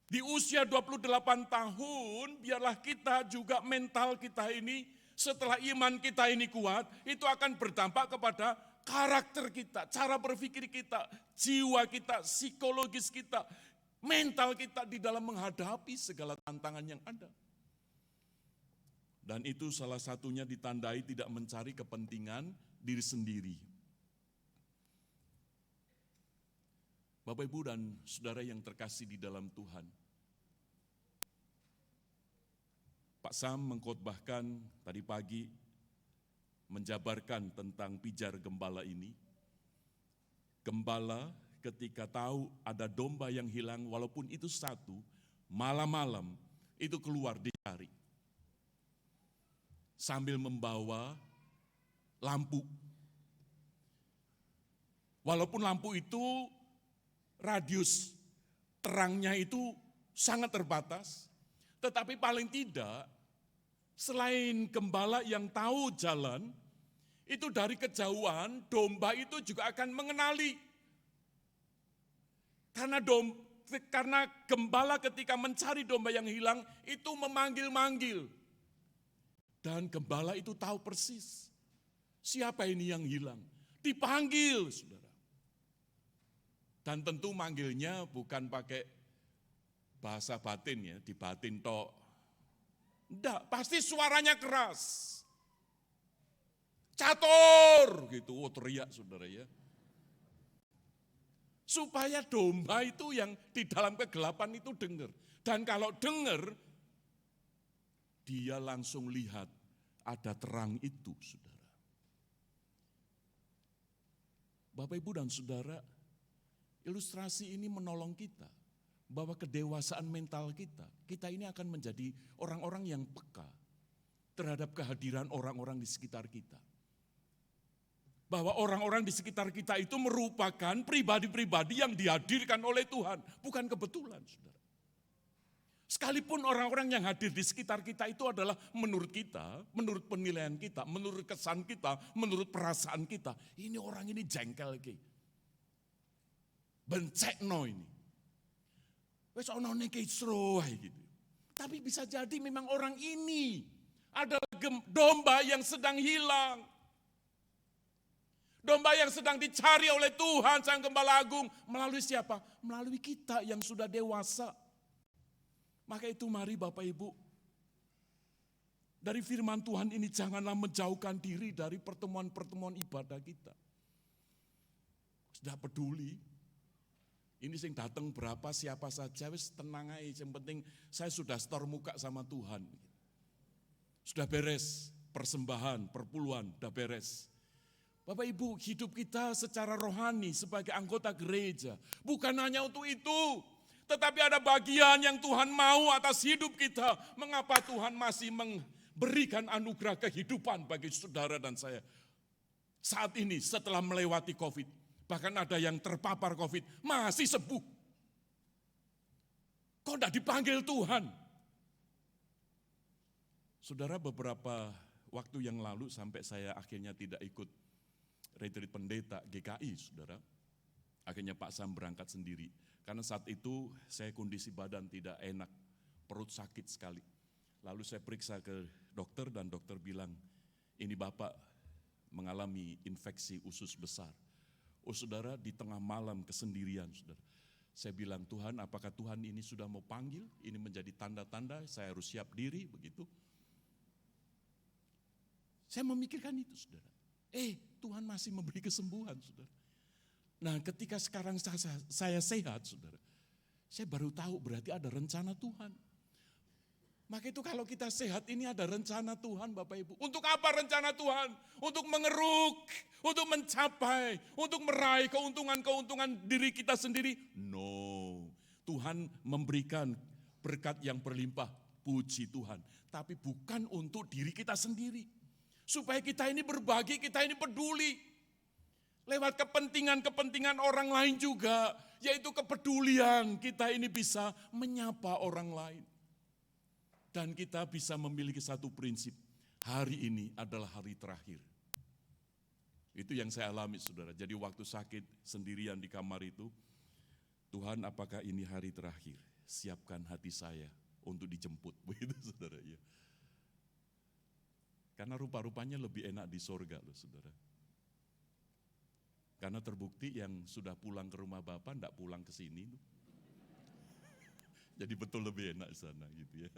Di usia 28 tahun, biarlah kita juga mental kita ini, setelah iman kita ini kuat, itu akan berdampak kepada karakter kita, cara berpikir kita, jiwa kita, psikologis kita, mental kita di dalam menghadapi segala tantangan yang ada. Dan itu salah satunya ditandai tidak mencari kepentingan diri sendiri. Bapak, Ibu, dan Saudara yang terkasih di dalam Tuhan. Pak Sam mengkhotbahkan tadi pagi, menjabarkan tentang pijar gembala ini. Gembala ketika tahu ada domba yang hilang, walaupun itu satu, malam-malam itu keluar dicari. Sambil membawa lampu. Walaupun lampu itu radius terangnya itu sangat terbatas, tetapi paling tidak selain gembala yang tahu jalan, itu dari kejauhan domba itu juga akan mengenali. Karena gembala ketika mencari domba yang hilang itu memanggil-manggil. Dan gembala itu tahu persis siapa ini yang hilang. Dipanggil, saudara. Dan tentu manggilnya bukan pakai bahasa batin ya, di batin tok. Enggak, pasti suaranya keras. Catur gitu, teriak saudara ya. Supaya domba itu yang di dalam kegelapan itu dengar. Dan kalau dengar, dia langsung lihat ada terang itu, saudara. Bapak, Ibu, dan Saudara, ilustrasi ini menolong kita bahwa kedewasaan mental kita ini akan menjadi orang-orang yang peka terhadap kehadiran orang-orang di sekitar kita. Bahwa orang-orang di sekitar kita itu merupakan pribadi-pribadi yang dihadirkan oleh Tuhan, bukan kebetulan, saudara. Sekalipun orang-orang yang hadir di sekitar kita itu adalah menurut kita, menurut penilaian kita, menurut kesan kita, menurut perasaan kita. Ini orang ini jengkel ke. Bencekno ini. Wes ono ning kisruh gitu. Tapi bisa jadi memang orang ini adalah domba yang sedang hilang. Domba yang sedang dicari oleh Tuhan Sang Gembala Agung. Melalui siapa? Melalui kita yang sudah dewasa. Maka itu mari Bapak Ibu, dari firman Tuhan ini janganlah menjauhkan diri dari pertemuan-pertemuan ibadah kita. Sudah peduli. Ini sing datang berapa, siapa saja, wis tenang aja. Yang penting saya sudah setor muka sama Tuhan. Sudah beres, persembahan, perpuluhan, sudah beres. Bapak Ibu, hidup kita secara rohani sebagai anggota gereja. Bukan hanya untuk itu. Tetapi ada bagian yang Tuhan mau atas hidup kita. Mengapa Tuhan masih memberikan anugerah kehidupan bagi saudara dan saya. Saat ini setelah melewati COVID. Bahkan ada yang terpapar COVID, masih sembuh. Kok tidak dipanggil Tuhan? Saudara, beberapa waktu yang lalu sampai saya akhirnya tidak ikut retreat pendeta GKI, saudara. Akhirnya Pak Sam berangkat sendiri. Karena saat itu saya kondisi badan tidak enak, perut sakit sekali. Lalu saya periksa ke dokter dan dokter bilang, ini Bapak mengalami infeksi usus besar. Oh saudara, di tengah malam kesendirian saudara. Saya bilang, Tuhan apakah Tuhan ini sudah mau panggil? Ini menjadi tanda-tanda saya harus siap diri begitu. Saya memikirkan itu saudara. Tuhan masih memberi kesembuhan saudara. Nah ketika sekarang saya sehat saudara. Saya baru tahu berarti ada rencana Tuhan. Maka itu kalau kita sehat ini ada rencana Tuhan Bapak Ibu. Untuk apa rencana Tuhan? Untuk mengeruk, untuk mencapai, untuk meraih keuntungan-keuntungan diri kita sendiri. No, Tuhan memberikan berkat yang berlimpah, puji Tuhan. Tapi bukan untuk diri kita sendiri. Supaya kita ini berbagi, kita ini peduli. Lewat kepentingan-kepentingan orang lain juga. Yaitu kepedulian kita ini bisa menyapa orang lain. Dan kita bisa memiliki satu prinsip, hari ini adalah hari terakhir. Itu yang saya alami saudara, jadi waktu sakit sendirian di kamar itu, Tuhan apakah ini hari terakhir? Siapkan hati saya untuk dijemput, begitu saudara ya. Karena rupa-rupanya lebih enak di sorga loh saudara. Karena terbukti yang sudah pulang ke rumah Bapak, enggak pulang ke sini. Jadi betul lebih enak di sana gitu ya.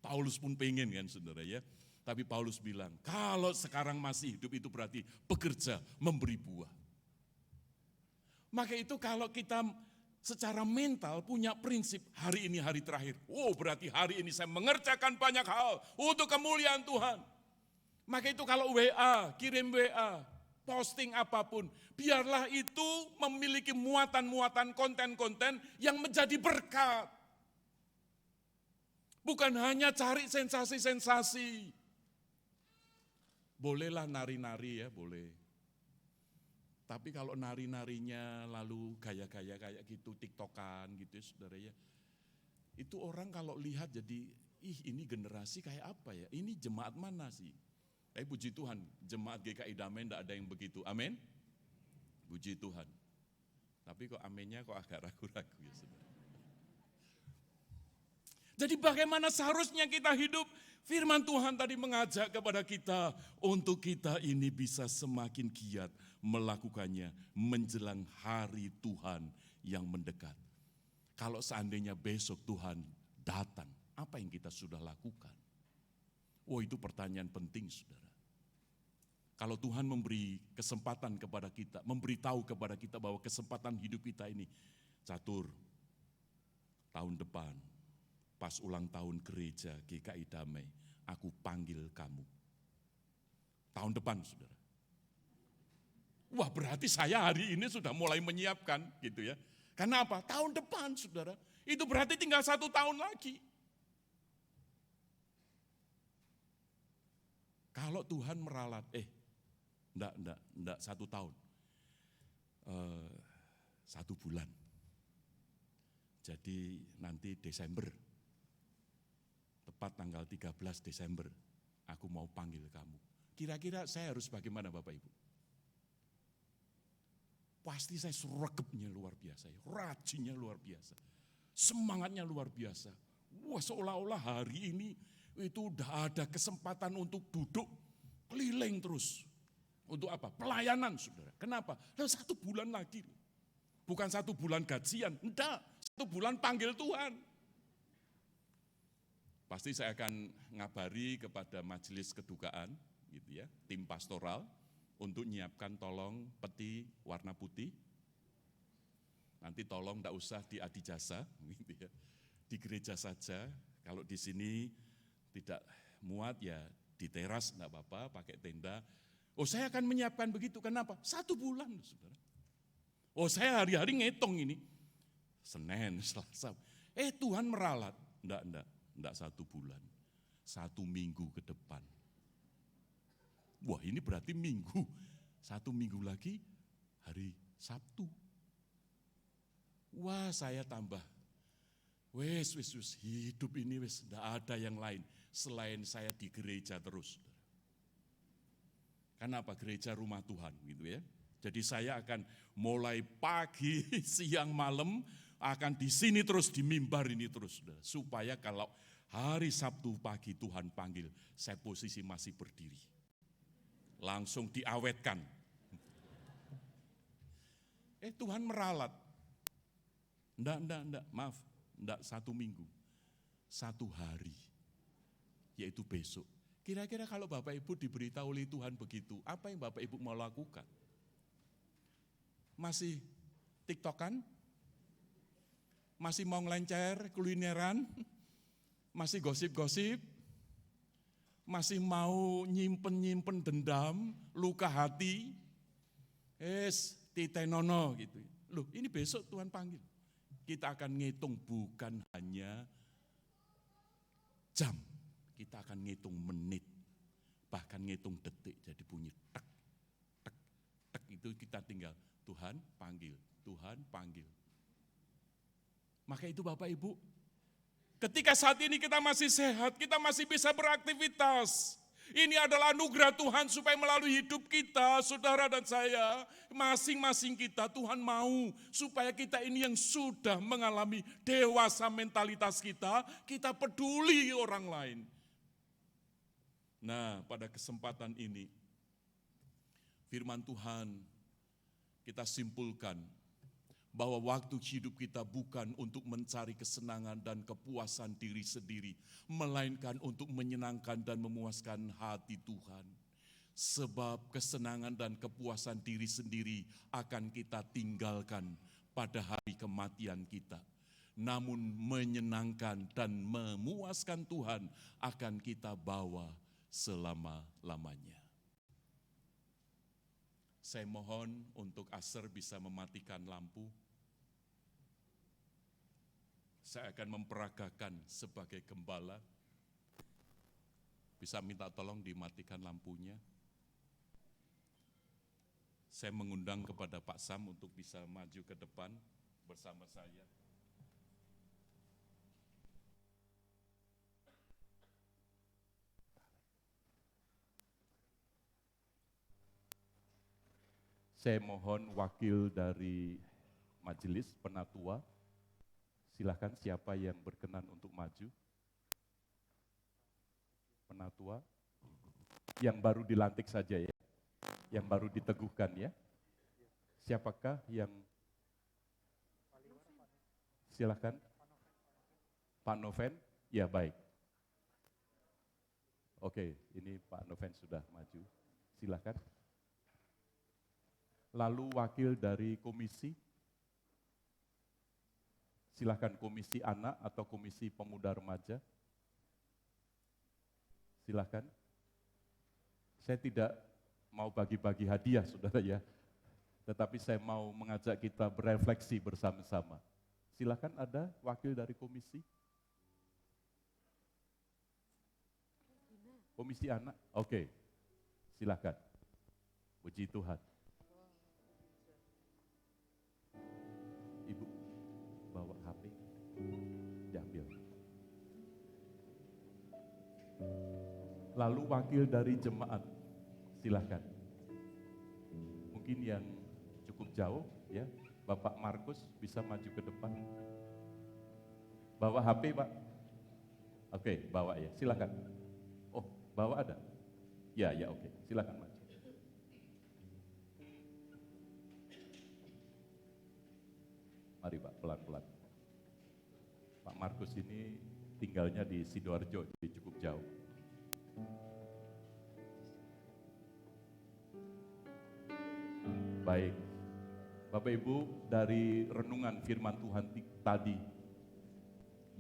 Paulus pun pengen kan saudara ya. Tapi Paulus bilang, kalau sekarang masih hidup itu berarti bekerja, memberi buah. Maka itu kalau kita secara mental punya prinsip hari ini hari terakhir. Berarti hari ini saya mengerjakan banyak hal untuk kemuliaan Tuhan. Maka itu kalau WA, kirim WA, posting apapun. Biarlah itu memiliki muatan-muatan konten-konten yang menjadi berkat. Bukan hanya cari sensasi-sensasi. Bolehlah nari-nari ya, boleh. Tapi kalau nari-narinya lalu gaya-gaya kayak gitu, tiktokan gitu ya saudara ya. Itu orang kalau lihat jadi, ini generasi kayak apa ya, ini jemaat mana sih? Tapi puji Tuhan, jemaat GKI Damai tidak ada yang begitu, amin? Puji Tuhan. Tapi kok aminnya kok agak ragu-ragu ya saudara. Jadi bagaimana seharusnya kita hidup? Firman Tuhan tadi mengajak kepada kita untuk kita ini bisa semakin giat melakukannya menjelang hari Tuhan yang mendekat. Kalau seandainya besok Tuhan datang, apa yang kita sudah lakukan? Itu pertanyaan penting saudara. Kalau Tuhan memberi kesempatan kepada kita, memberitahu kepada kita bahwa kesempatan hidup kita ini, Catur, tahun depan, pas ulang tahun gereja GKI Damai, aku panggil kamu. Tahun depan, saudara. Wah, berarti saya hari ini sudah mulai menyiapkan, gitu ya. Karena apa? Tahun depan, saudara. Itu berarti tinggal 1 tahun lagi. Kalau Tuhan meralat, enggak 1 tahun. 1 bulan. Jadi nanti Desember. Tepat tanggal 13 Desember, aku mau panggil kamu. Kira-kira saya harus bagaimana Bapak Ibu? Pasti saya sregebnya luar biasa, rajinnya luar biasa, semangatnya luar biasa. Wah, seolah-olah hari ini itu udah ada kesempatan untuk duduk keliling terus. Untuk apa? Pelayanan, saudara. Kenapa? 1 bulan lagi. Bukan 1 bulan gajian, enggak. 1 bulan panggil Tuhan. Pasti saya akan ngabari kepada majelis kedukaan, gitu ya, tim pastoral, untuk nyiapkan tolong peti warna putih. Nanti tolong enggak usah di adijasa, gitu ya. Di gereja saja. Kalau di sini tidak muat ya di teras enggak apa-apa, pakai tenda. Oh, saya akan menyiapkan begitu. Kenapa? 1 bulan, saudara. Oh, saya hari-hari ngitung ini. Senin, Selasa. Tuhan meralat. Enggak 1 bulan. 1 minggu ke depan. Wah, ini berarti minggu. 1 minggu lagi hari Sabtu. Wah, saya tambah. Wes, hidup ini enggak ada yang lain selain saya di gereja terus. Kenapa? Gereja rumah Tuhan gitu ya. Jadi saya akan mulai pagi, siang, malam akan di sini terus, di mimbar ini terus. Supaya kalau hari Sabtu pagi Tuhan panggil, saya posisi masih berdiri. Langsung diawetkan. Tuhan meralat. Enggak, maaf. Enggak 1 minggu. 1 hari. Yaitu besok. Kira-kira kalau Bapak Ibu diberitahu oleh Tuhan begitu, apa yang Bapak Ibu mau lakukan? Masih TikTokan? Masih mau ngelencer, kulineran? Masih gosip-gosip? Masih mau nyimpen dendam, luka hati? Titenono gitu. Loh, ini besok Tuhan panggil. Kita akan ngitung bukan hanya jam. Kita akan ngitung menit, bahkan ngitung detik, jadi bunyi tek, tek, tek, itu kita tinggal, Tuhan panggil, Tuhan panggil. Maka itu Bapak Ibu, ketika saat ini kita masih sehat, kita masih bisa beraktivitas, ini adalah anugerah Tuhan supaya melalui hidup kita, saudara dan saya, masing-masing kita, Tuhan mau supaya kita ini yang sudah mengalami dewasa mentalitas kita peduli orang lain. Nah, pada kesempatan ini, firman Tuhan kita simpulkan bahwa waktu hidup kita bukan untuk mencari kesenangan dan kepuasan diri sendiri, melainkan untuk menyenangkan dan memuaskan hati Tuhan. Sebab kesenangan dan kepuasan diri sendiri akan kita tinggalkan pada hari kematian kita. Namun menyenangkan dan memuaskan Tuhan akan kita bawa selama-lamanya. Saya mohon untuk Aser bisa mematikan lampu. Saya akan memperagakan sebagai gembala. Bisa minta tolong dimatikan lampunya. Saya mengundang kepada Pak Sam untuk bisa maju ke depan bersama saya. Saya mohon wakil dari majelis penatua, silakan siapa yang berkenan untuk maju. Penatua, yang baru dilantik saja ya, yang baru diteguhkan ya. Siapakah yang, silakan. Pak Noven, ya baik. Oke, ini Pak Noven sudah maju, silakan. Lalu wakil dari komisi, silakan komisi anak atau komisi pemuda remaja, silakan. Saya tidak mau bagi-bagi hadiah, saudara ya, tetapi saya mau mengajak kita berefleksi bersama-sama. Silakan ada wakil dari komisi. Komisi anak, oke, silakan. Puji Tuhan. Ibu, bawa HP, diambil. Lalu wakil dari jemaat, silakan. Mungkin yang cukup jauh, ya, Bapak Markus bisa maju ke depan. Bawa HP, Pak. Oke, bawa ya, silakan. Oh, bawa ada? Ya, oke, silakan maju. Mari Pak, pelan-pelan. Pak Markus ini tinggalnya di Sidoarjo, jadi cukup jauh. Baik, Bapak Ibu, dari renungan firman Tuhan tadi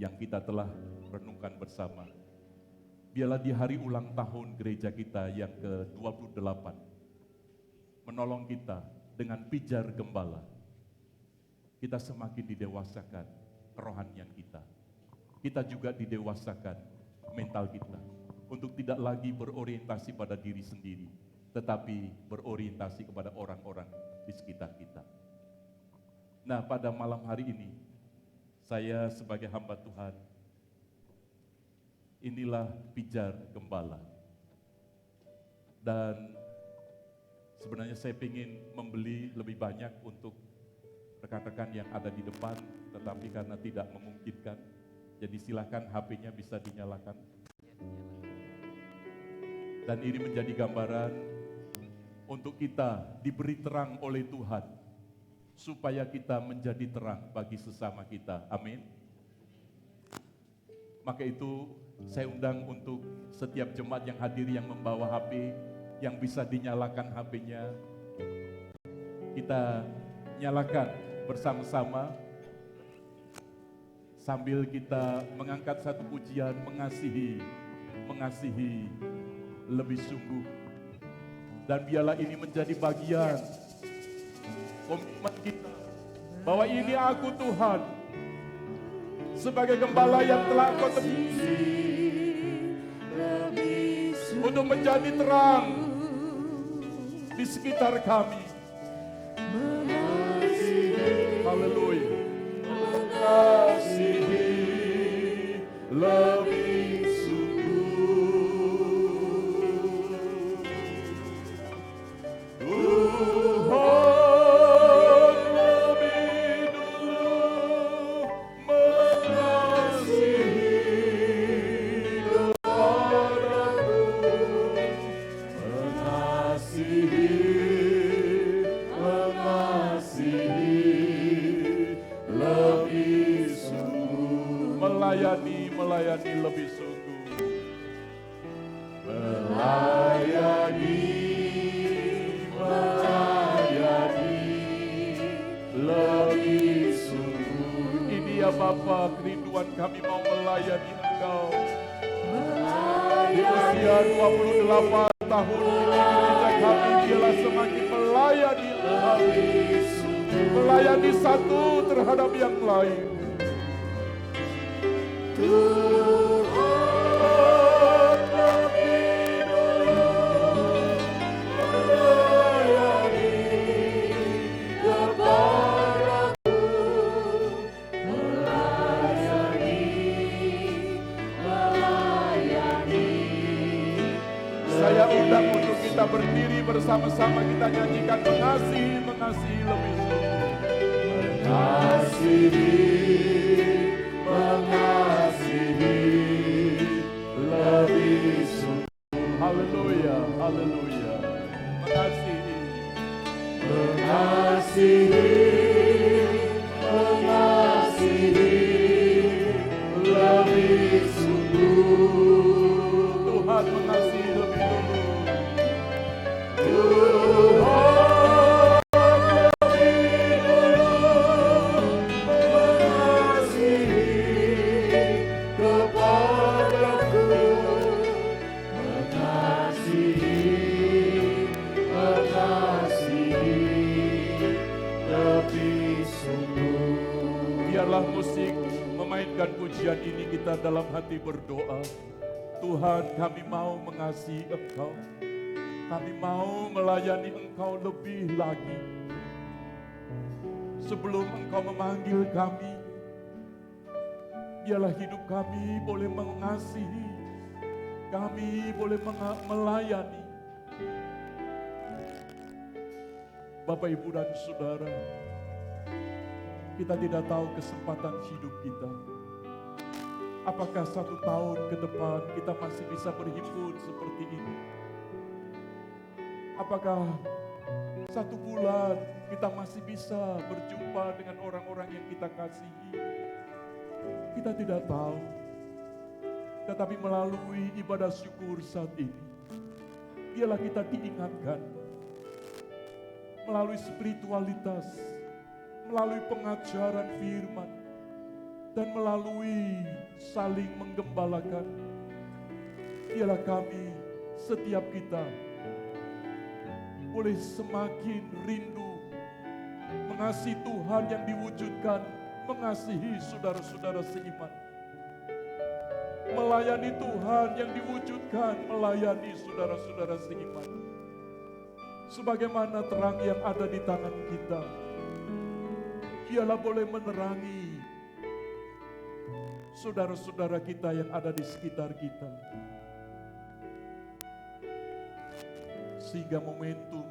yang kita telah renungkan bersama, biarlah di hari ulang tahun gereja kita yang ke-28 menolong kita dengan pijar gembala. Kita semakin didewasakan kerohanian kita. Kita juga didewasakan mental kita untuk tidak lagi berorientasi pada diri sendiri, tetapi berorientasi kepada orang-orang di sekitar kita. Nah, pada malam hari ini, saya sebagai hamba Tuhan, inilah pijar gembala. Dan sebenarnya saya ingin membeli lebih banyak untuk rekan-rekan yang ada di depan, tetapi karena tidak memungkinkan, jadi silakan HP-nya bisa dinyalakan. Dan ini menjadi gambaran untuk kita diberi terang oleh Tuhan, supaya kita menjadi terang bagi sesama kita. Amin. Maka itu saya undang untuk setiap jemaat yang hadir yang membawa HP, yang bisa dinyalakan HP-nya, kita nyalakan bersama-sama sambil kita mengangkat satu pujian, mengasihi lebih sungguh. Dan biarlah ini menjadi bagian komitmen kita bahwa ini aku Tuhan sebagai gembala yang telah Kau tebus untuk menjadi terang di sekitar kami. Haleluya. Mengasihi lebih melayani lebih sungguh, melayani lebih sungguh. Ini ya Bapa, kerinduan kami mau melayani Engkau. Di usia 28 tahun ini gereja kami biarlah semakin melayani lebih sungguh, melayani satu terhadap yang lain. Tuhan lebih dulu melayani kepadaku, melayani. Saya undang untuk kita berdiri bersama-sama, kita nyanyikan mengasihi lebih sungguh, mengasihi lebih sungguh. Haleluya, haleluya. Mengasihi lebih sungguh. Tuhan mengasihi lebih dulu. Musik memainkan pujian ini, kita dalam hati berdoa. Tuhan, kami mau mengasihi Engkau, kami mau melayani Engkau lebih lagi. Sebelum Engkau memanggil kami, biarlah hidup kami boleh mengasihi, kami boleh melayani. Bapak, Ibu, dan Saudara, kita tidak tahu kesempatan hidup kita. Apakah 1 tahun ke depan kita masih bisa berhimpun seperti ini? Apakah 1 bulan kita masih bisa berjumpa dengan orang-orang yang kita kasihi. Kita tidak tahu. Tetapi melalui ibadah syukur saat ini, biarlah kita diingatkan melalui spiritualitas, melalui pengajaran firman, dan melalui saling menggembalakan. Biarlah kami, setiap kita, boleh semakin rindu mengasihi Tuhan yang diwujudkan, mengasihi saudara-saudara seiman. Melayani Tuhan yang diwujudkan, melayani saudara-saudara seiman. Sebagaimana terang yang ada di tangan kita, biarlah boleh menerangi saudara-saudara kita yang ada di sekitar kita. Sehingga momentum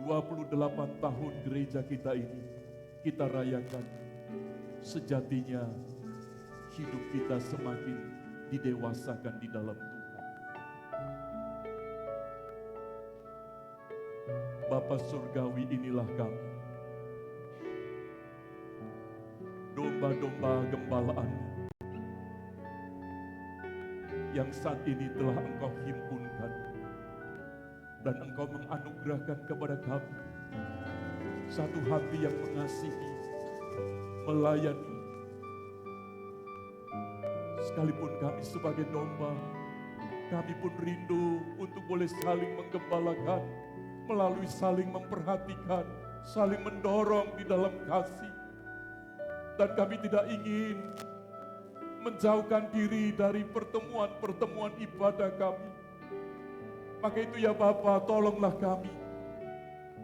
28 tahun gereja kita ini kita rayakan. Sejatinya hidup kita semakin didewasakan di dalam Tuhan. Bapa Surgawi, inilah kami, domba-domba gembalaan yang saat ini telah Engkau himpunkan dan Engkau menganugerahkan kepada kami satu hati yang mengasihi, melayani. Sekalipun kami sebagai domba, kami pun rindu untuk boleh saling menggembalakan, melalui saling memperhatikan, saling mendorong di dalam kasih. Dan kami tidak ingin menjauhkan diri dari pertemuan-pertemuan ibadah kami. Maka itu ya Bapa, tolonglah kami,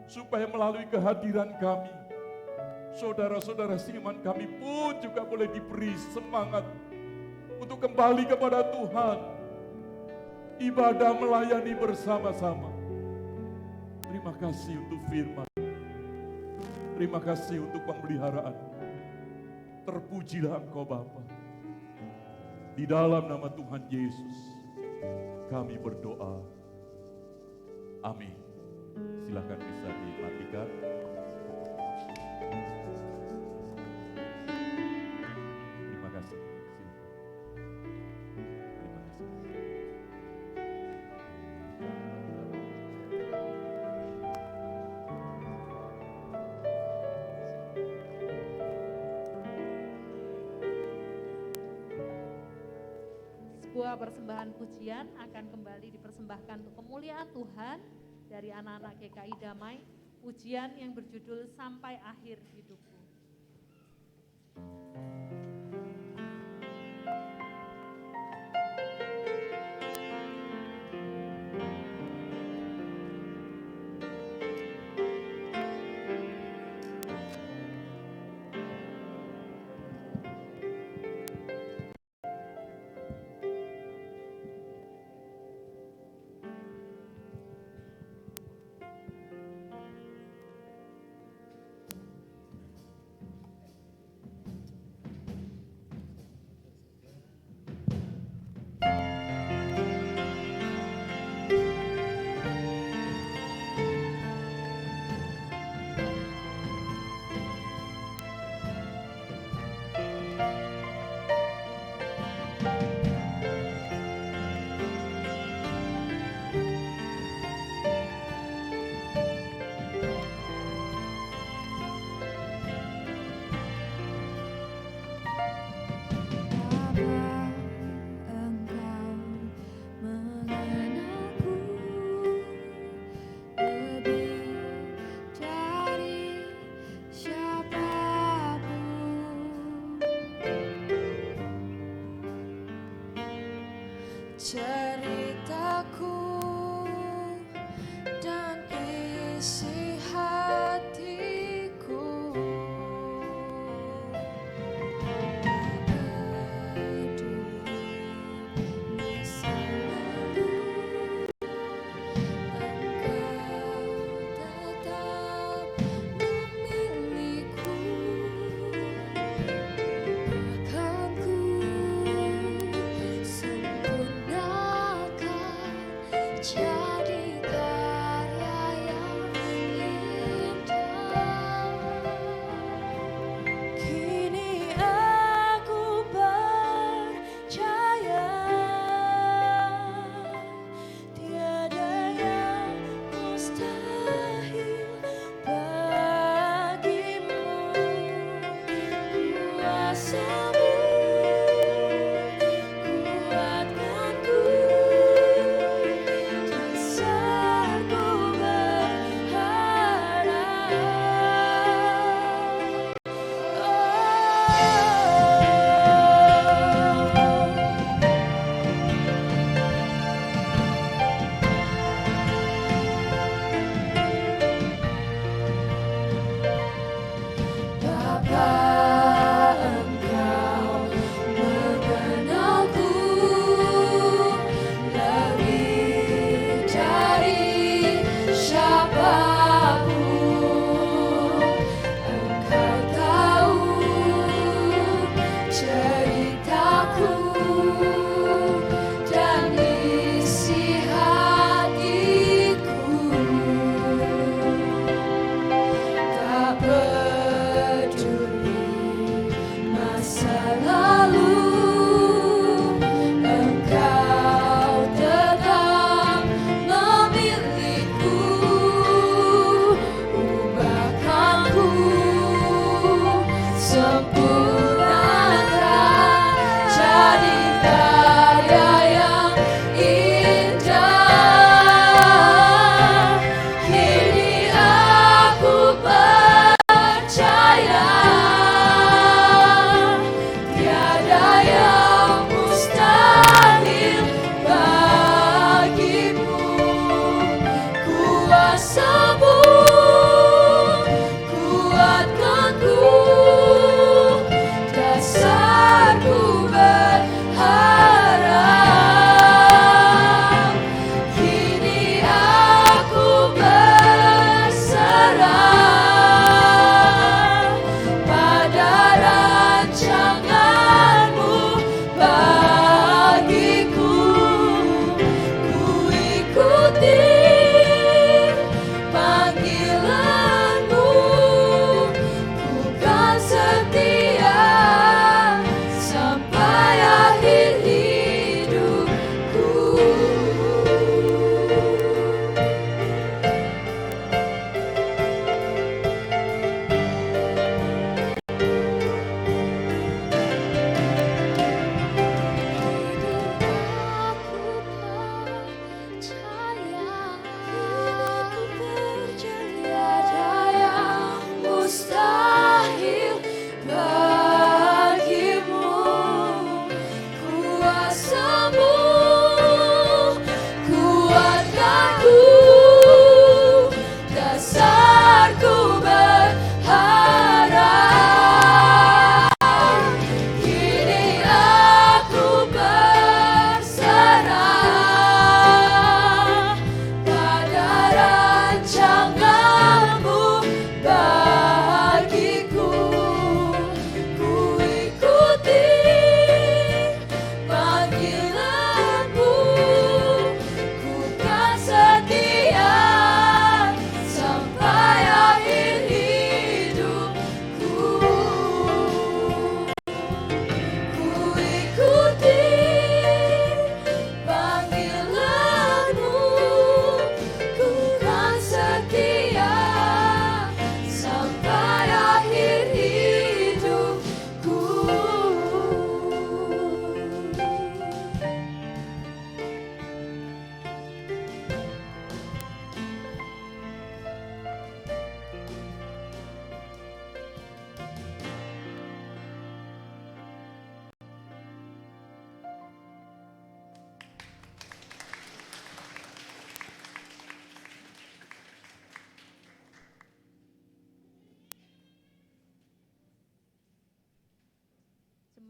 supaya melalui kehadiran kami, saudara-saudara seiman kami pun juga boleh diberi semangat untuk kembali kepada Tuhan. Ibadah melayani bersama-sama. Terima kasih untuk firman. Terima kasih untuk pemeliharaan. Terpujilah Engkau Bapa. Di dalam nama Tuhan Yesus kami berdoa. Amin. Silakan bisa dimatikan. Terima kasih. Sebuah persembahan pujian akan kembali dipersembahkan untuk kemuliaan Tuhan dari anak-anak GKI Damai, pujian yang berjudul Sampai Akhir Hidupku.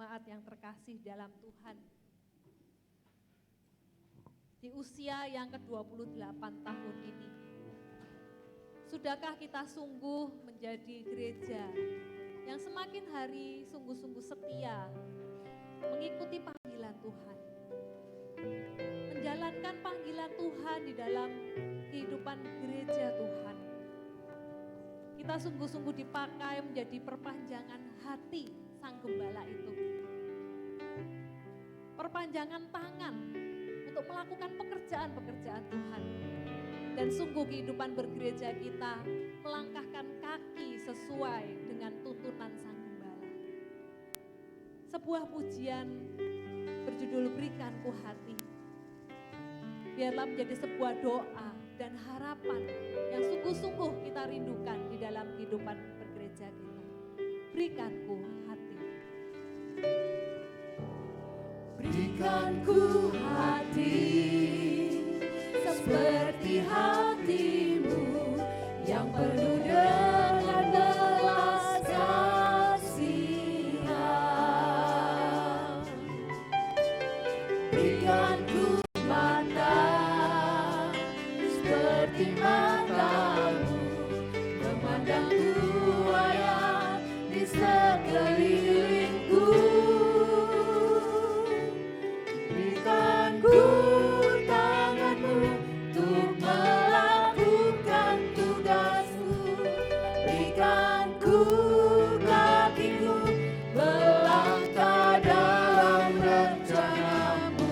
Jemaat yang terkasih dalam Tuhan, di usia yang ke-28 tahun ini, sudahkah kita sungguh menjadi gereja yang semakin hari sungguh-sungguh setia mengikuti panggilan Tuhan, menjalankan panggilan Tuhan di dalam kehidupan gereja Tuhan. Kita sungguh-sungguh dipakai menjadi perpanjangan hati Sang Gembala itu. Perpanjangan tangan untuk melakukan pekerjaan-pekerjaan Tuhan. Dan sungguh kehidupan bergereja kita melangkahkan kaki sesuai dengan tuntunan Sang Gembala. sebuah pujian berjudul Berikan Ku Hati. Biarlah menjadi sebuah doa dan harapan yang sungguh-sungguh kita rindukan di dalam kehidupan bergereja kita. Berikan ku hati. Berikan ku hati seperti hatimu yang penuh dengan belas kasihan. Berikan ku mata seperti matamu memandang tuayan di sekelilingku. Berikan ku tanganmu untuk melakukan tugasmu. Berikan ku kakimu melangkah dalam rencanamu.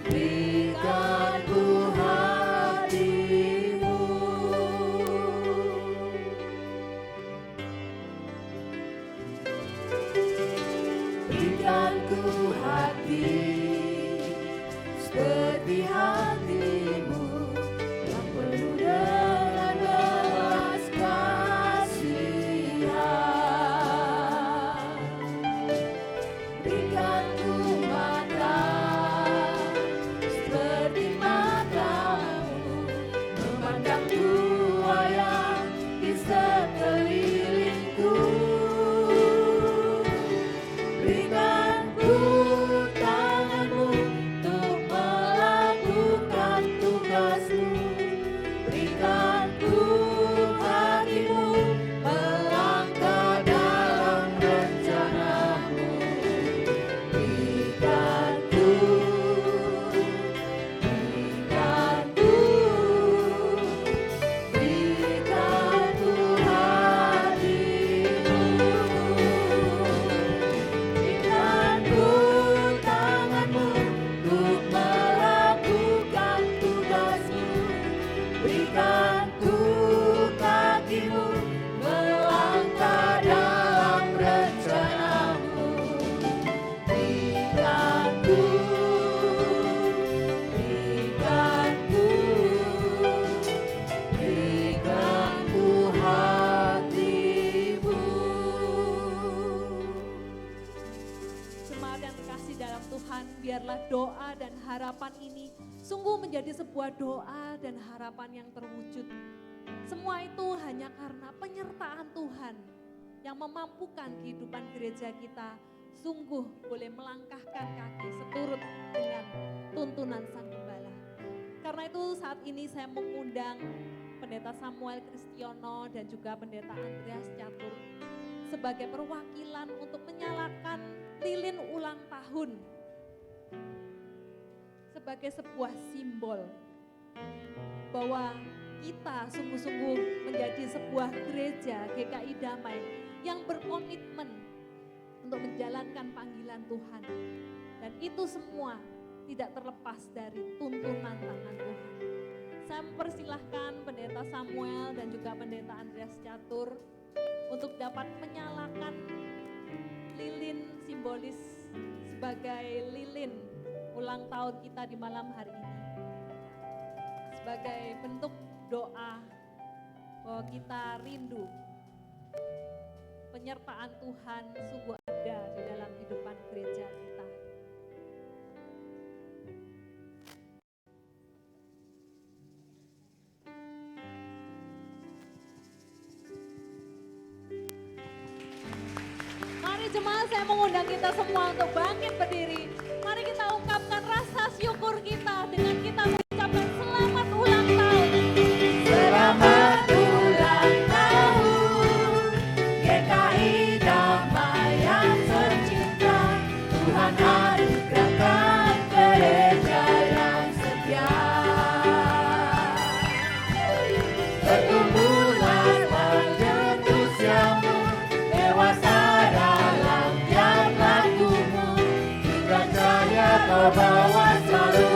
Berikan ku hatimu. Berikan ku hati seperti hatimu yang penuh dengan belas kasihan. Berikan ku mata seperti matamu memandang tuayan di sekelilingku. Berikan ku tanganmu untuk melakukan tugasmu. Berikan ku kakimu melangkah dalam rencanamu. Berikan ku hatimu. Berikan ku tanganmu untuk melakukan tugasmu. Berikan ku kakimu melangkah dalam rencanamu. Berikan ku hatimu. Jemaat yang terkasih dalam Tuhan, biarlah doa dan harapan ini sungguh menjadi sebuah doa dan harapan yang terwujud. Semua itu hanya karena penyertaan Tuhan yang memampukan kehidupan gereja kita sungguh boleh melangkahkan kaki seturut dengan tuntunan Sang Gembala. Karena itu saat ini saya mengundang Pendeta Samuel Kristiono dan juga Pendeta Andreas Catur sebagai perwakilan untuk menyalakan lilin ulang tahun sebagai sebuah simbol bahwa kita sungguh-sungguh menjadi sebuah gereja GKI Damai yang berkomitmen untuk menjalankan panggilan Tuhan. Dan itu semua tidak terlepas dari tuntunan tangan Tuhan. Saya mempersilahkan Pendeta Samuel dan juga Pendeta Andreas Catur untuk dapat menyalakan lilin simbolis sebagai lilin ulang tahun kita di malam hari ini. Sebagai bentuk doa bahwa kita rindu penyertaan Tuhan sungguh ada di dalam kehidupan gereja kita. Mari jemaat, saya mengundang kita semua untuk bangkit berdiri. Mari kita ungkapkan rasa syukur kita dengan kita mengucapkan selamat ulang tahun. Selamat ulang tahun GKI Damai yang tercinta. Tuhan anugerahkan gereja yang setia. Bertumbuhlah panjang usiamu, dewasa dalam tiap lakumu, hingga jaya kau bawa selalu.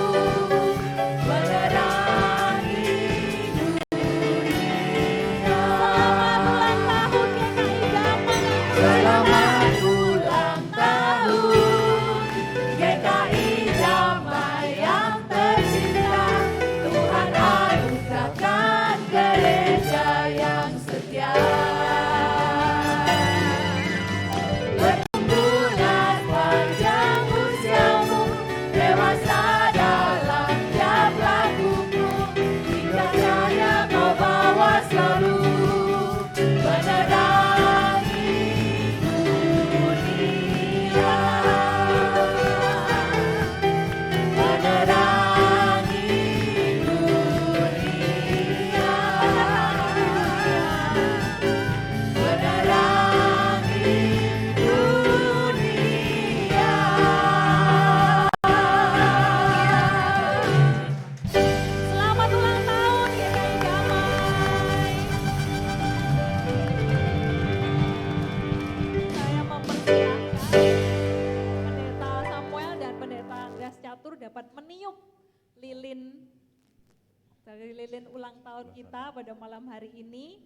dari lilin ulang tahun kita pada malam hari ini.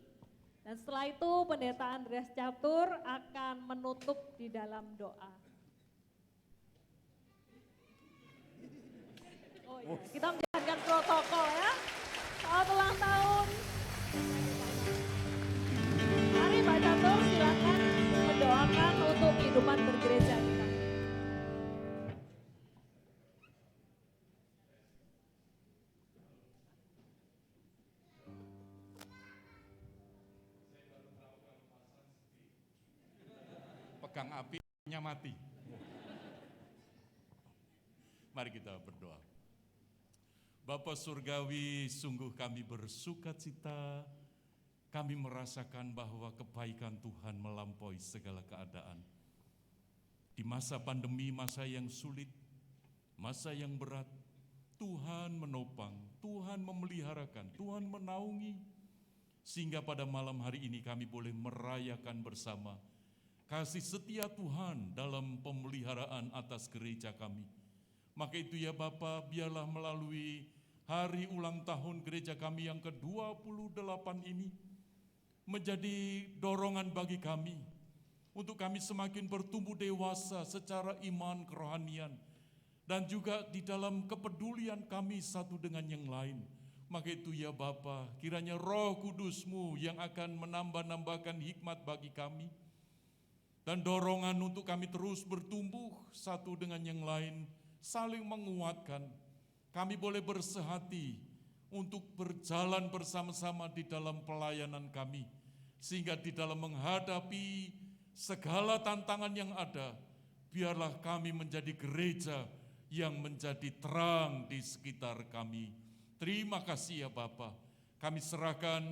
Dan setelah itu Pendeta Andreas Catur akan menutup di dalam doa. Oh iya, kita menjalankan protokol ya. Selamat ulang tahun. Mari Pak Catur silakan mendoakan untuk kehidupan bergereja kita. Pegang apinya mati. Mari kita berdoa. Bapa Surgawi, sungguh kami bersuka cita, kami merasakan bahwa kebaikan Tuhan melampaui segala keadaan. Di masa pandemi, masa yang sulit, masa yang berat, Tuhan menopang, Tuhan memeliharakan, Tuhan menaungi, sehingga pada malam hari ini kami boleh merayakan bersama kasih setia Tuhan dalam pemeliharaan atas gereja kami. Maka itu ya Bapa, biarlah melalui hari ulang tahun gereja kami yang ke-28 ini menjadi dorongan bagi kami untuk kami semakin bertumbuh dewasa secara iman kerohanian dan juga di dalam kepedulian kami satu dengan yang lain. Maka itu ya Bapa, kiranya Roh Kudus-Mu yang akan menambah-nambahkan hikmat bagi kami dan dorongan untuk kami terus bertumbuh satu dengan yang lain, saling menguatkan. Kami boleh bersehati untuk berjalan bersama-sama di dalam pelayanan kami, sehingga di dalam menghadapi segala tantangan yang ada, biarlah kami menjadi gereja yang menjadi terang di sekitar kami. Terima kasih ya Bapa. Kami serahkan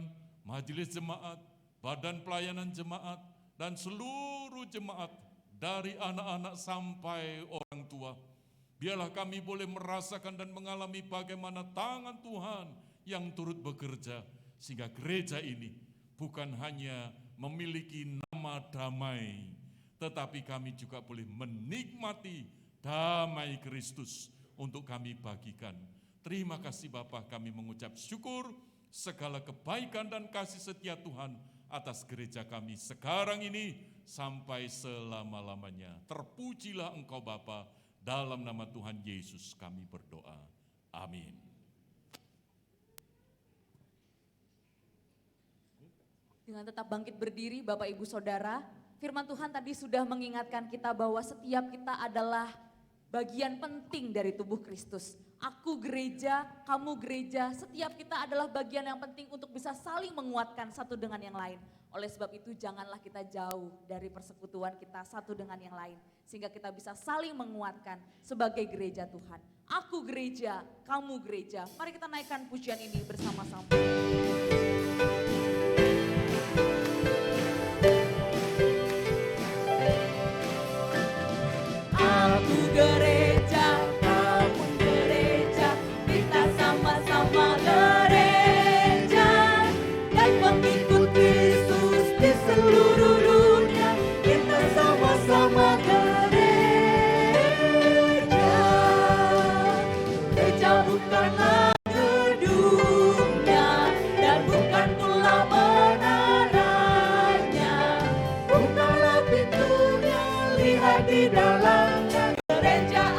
majelis jemaat, badan pelayanan jemaat, dan seluruh jemaat dari anak-anak sampai orang tua. Biarlah kami boleh merasakan dan mengalami bagaimana tangan Tuhan yang turut bekerja, sehingga gereja ini bukan hanya memiliki nama damai, tetapi kami juga boleh menikmati damai Kristus untuk kami bagikan. Terima kasih Bapa, kami mengucap syukur segala kebaikan dan kasih setia Tuhan atas gereja kami sekarang ini sampai selama-lamanya. Terpujilah Engkau Bapa, dalam nama Tuhan Yesus kami berdoa. Amin. Dengan tetap bangkit berdiri Bapak Ibu Saudara, firman Tuhan tadi sudah mengingatkan kita bahwa setiap kita adalah bagian penting dari tubuh Kristus. Aku gereja, kamu gereja, setiap kita adalah bagian yang penting untuk bisa saling menguatkan satu dengan yang lain. Oleh sebab itu janganlah kita jauh dari persekutuan kita satu dengan yang lain, sehingga kita bisa saling menguatkan sebagai gereja Tuhan. Aku gereja, kamu gereja. Mari kita naikkan pujian ini bersama-sama. Aku gereja, kamu gereja, kita sama-sama gereja dan pengikut Yesus di seluruh dunia. Kita sama-sama gereja. Gereja bukanlah gedungnya dan bukan pula menaranya. Bukalah pintunya, lihat di dalamnya. Gereja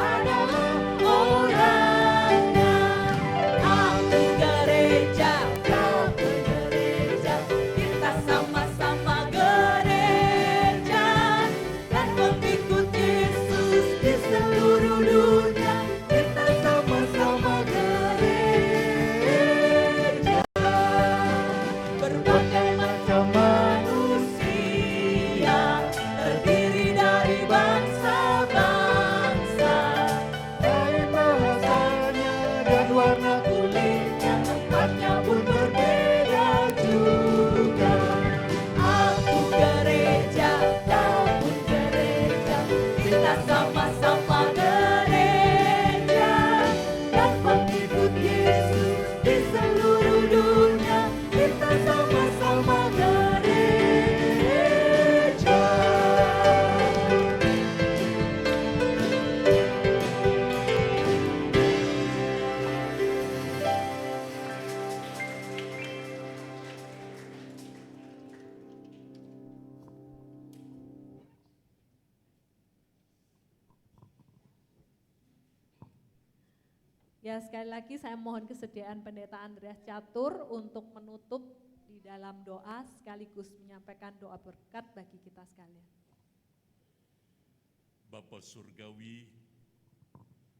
Ya, sekali lagi saya mohon kesediaan Pendeta Andreas Catur untuk menutup di dalam doa sekaligus menyampaikan doa berkat bagi kita sekalian. Bapa Surgawi,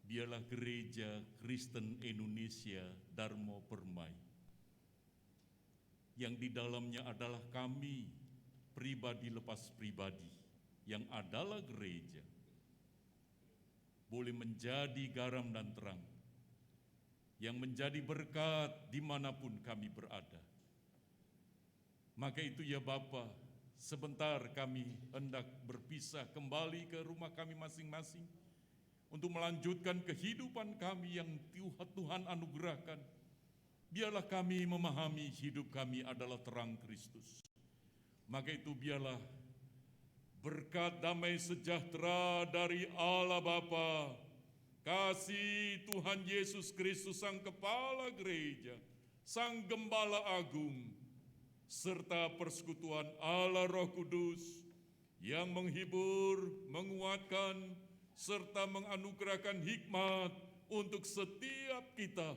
biarlah Gereja Kristen Indonesia Dharma Permai, yang di dalamnya adalah kami, pribadi lepas pribadi, yang adalah gereja, boleh menjadi garam dan terang, yang menjadi berkat dimanapun kami berada. Maka itu ya Bapa, sebentar kami hendak berpisah kembali ke rumah kami masing-masing untuk melanjutkan kehidupan kami yang Tuhan anugerahkan. Biarlah kami memahami hidup kami adalah terang Kristus. Maka itu biarlah berkat damai sejahtera dari Allah Bapa, kasih Tuhan Yesus Kristus Sang Kepala Gereja, Sang Gembala Agung, serta persekutuan Allah Roh Kudus yang menghibur, menguatkan, serta menganugerahkan hikmat untuk setiap kita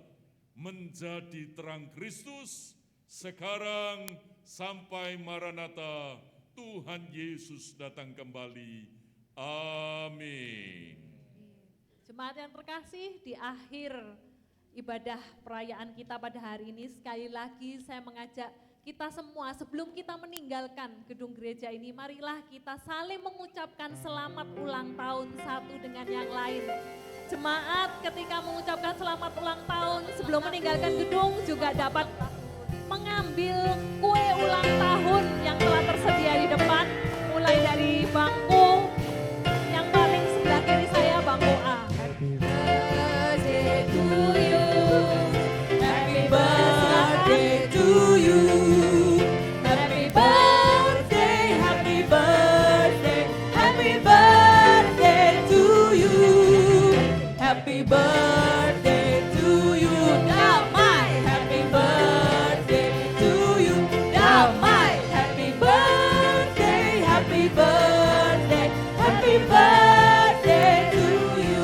menjadi terang Kristus sekarang sampai Maranatha, Tuhan Yesus datang kembali. Amin. Jemaat yang terkasih, di akhir ibadah perayaan kita pada hari ini, sekali lagi saya mengajak kita semua sebelum kita meninggalkan gedung gereja ini, marilah kita saling mengucapkan selamat ulang tahun satu dengan yang lain. Jemaat ketika mengucapkan selamat ulang tahun sebelum meninggalkan gedung juga dapat mengambil kue ulang tahun yang telah tersedia di depan, mulai dari bangku yang paling sebelah kiri saya, bangku A. Happy birthday to you, happy birthday to you, happy birthday, happy birthday, happy birthday to you, happy birthday to you, damai, happy birthday to you, damai, happy birthday, happy birthday, happy birthday to you.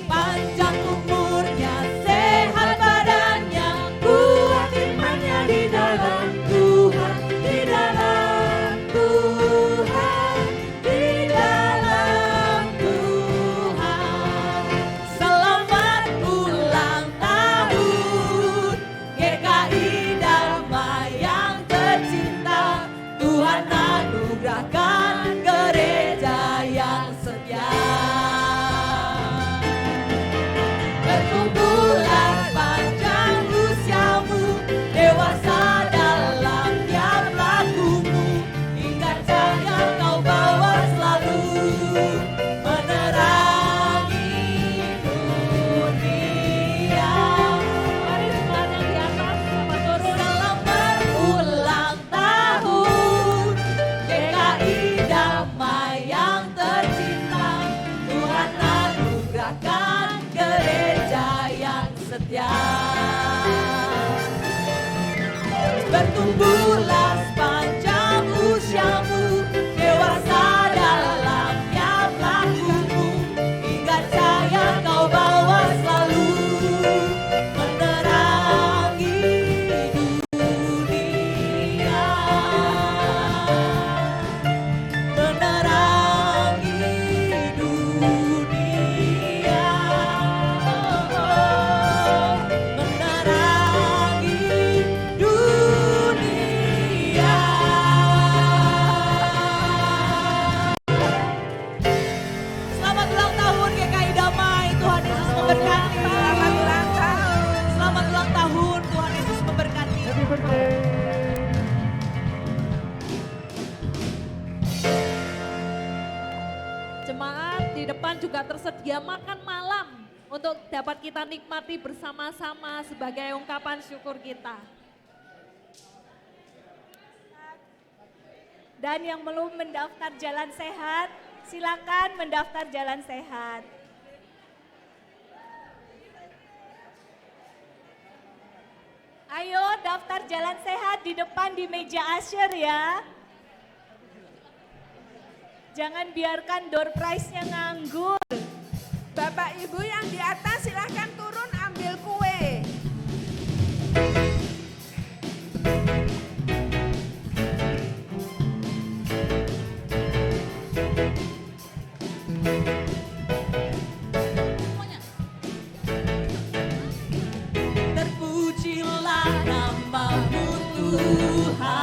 Panjang umurnya, sehat badannya, kuat imannya di dalam Tuhan, di dalam Tuhan, di dalam Tuhan. Selamat ulang tahun GKI Damai yang tercinta, Tuhan anugerahkan gereja yang setia. Bertumbuhlah panjang usiamu, dewasa dalam tiap lakumu, hingga cahaya kau bawa selalu menerangi dunia. Mari semuanya di atas sama turun. Selamat ulang tahun GKI Damai yang tercinta, Tuhan anugerahkan gereja yang setia. Bertumbuhlah sepanjang usiamu, dewasa dalam tiap lakumu, hingga cahaya kau bawa selalu menerangi dunia. Menerangi dunia. Menerangi dunia. Selamat ulang tahun GKI Damai, Tuhan Yesus memberkati. Selamat ulang tahun. Selamat ulang tahun, Tuhan Yesus memberkati. Happy birthday. Jemaat di depan juga tersedia makan malam untuk dapat kita nikmati bersama-sama sebagai ungkapan syukur kita. Dan yang belum mendaftar Jalan Sehat, silakan mendaftar Jalan Sehat. Ayo daftar Jalan Sehat di depan di meja usher ya. Jangan biarkan door prize-nya nganggur. Bapak Ibu yang di atas silahkan turun ambil kue. Terpujilah nama-Mu Tuhan.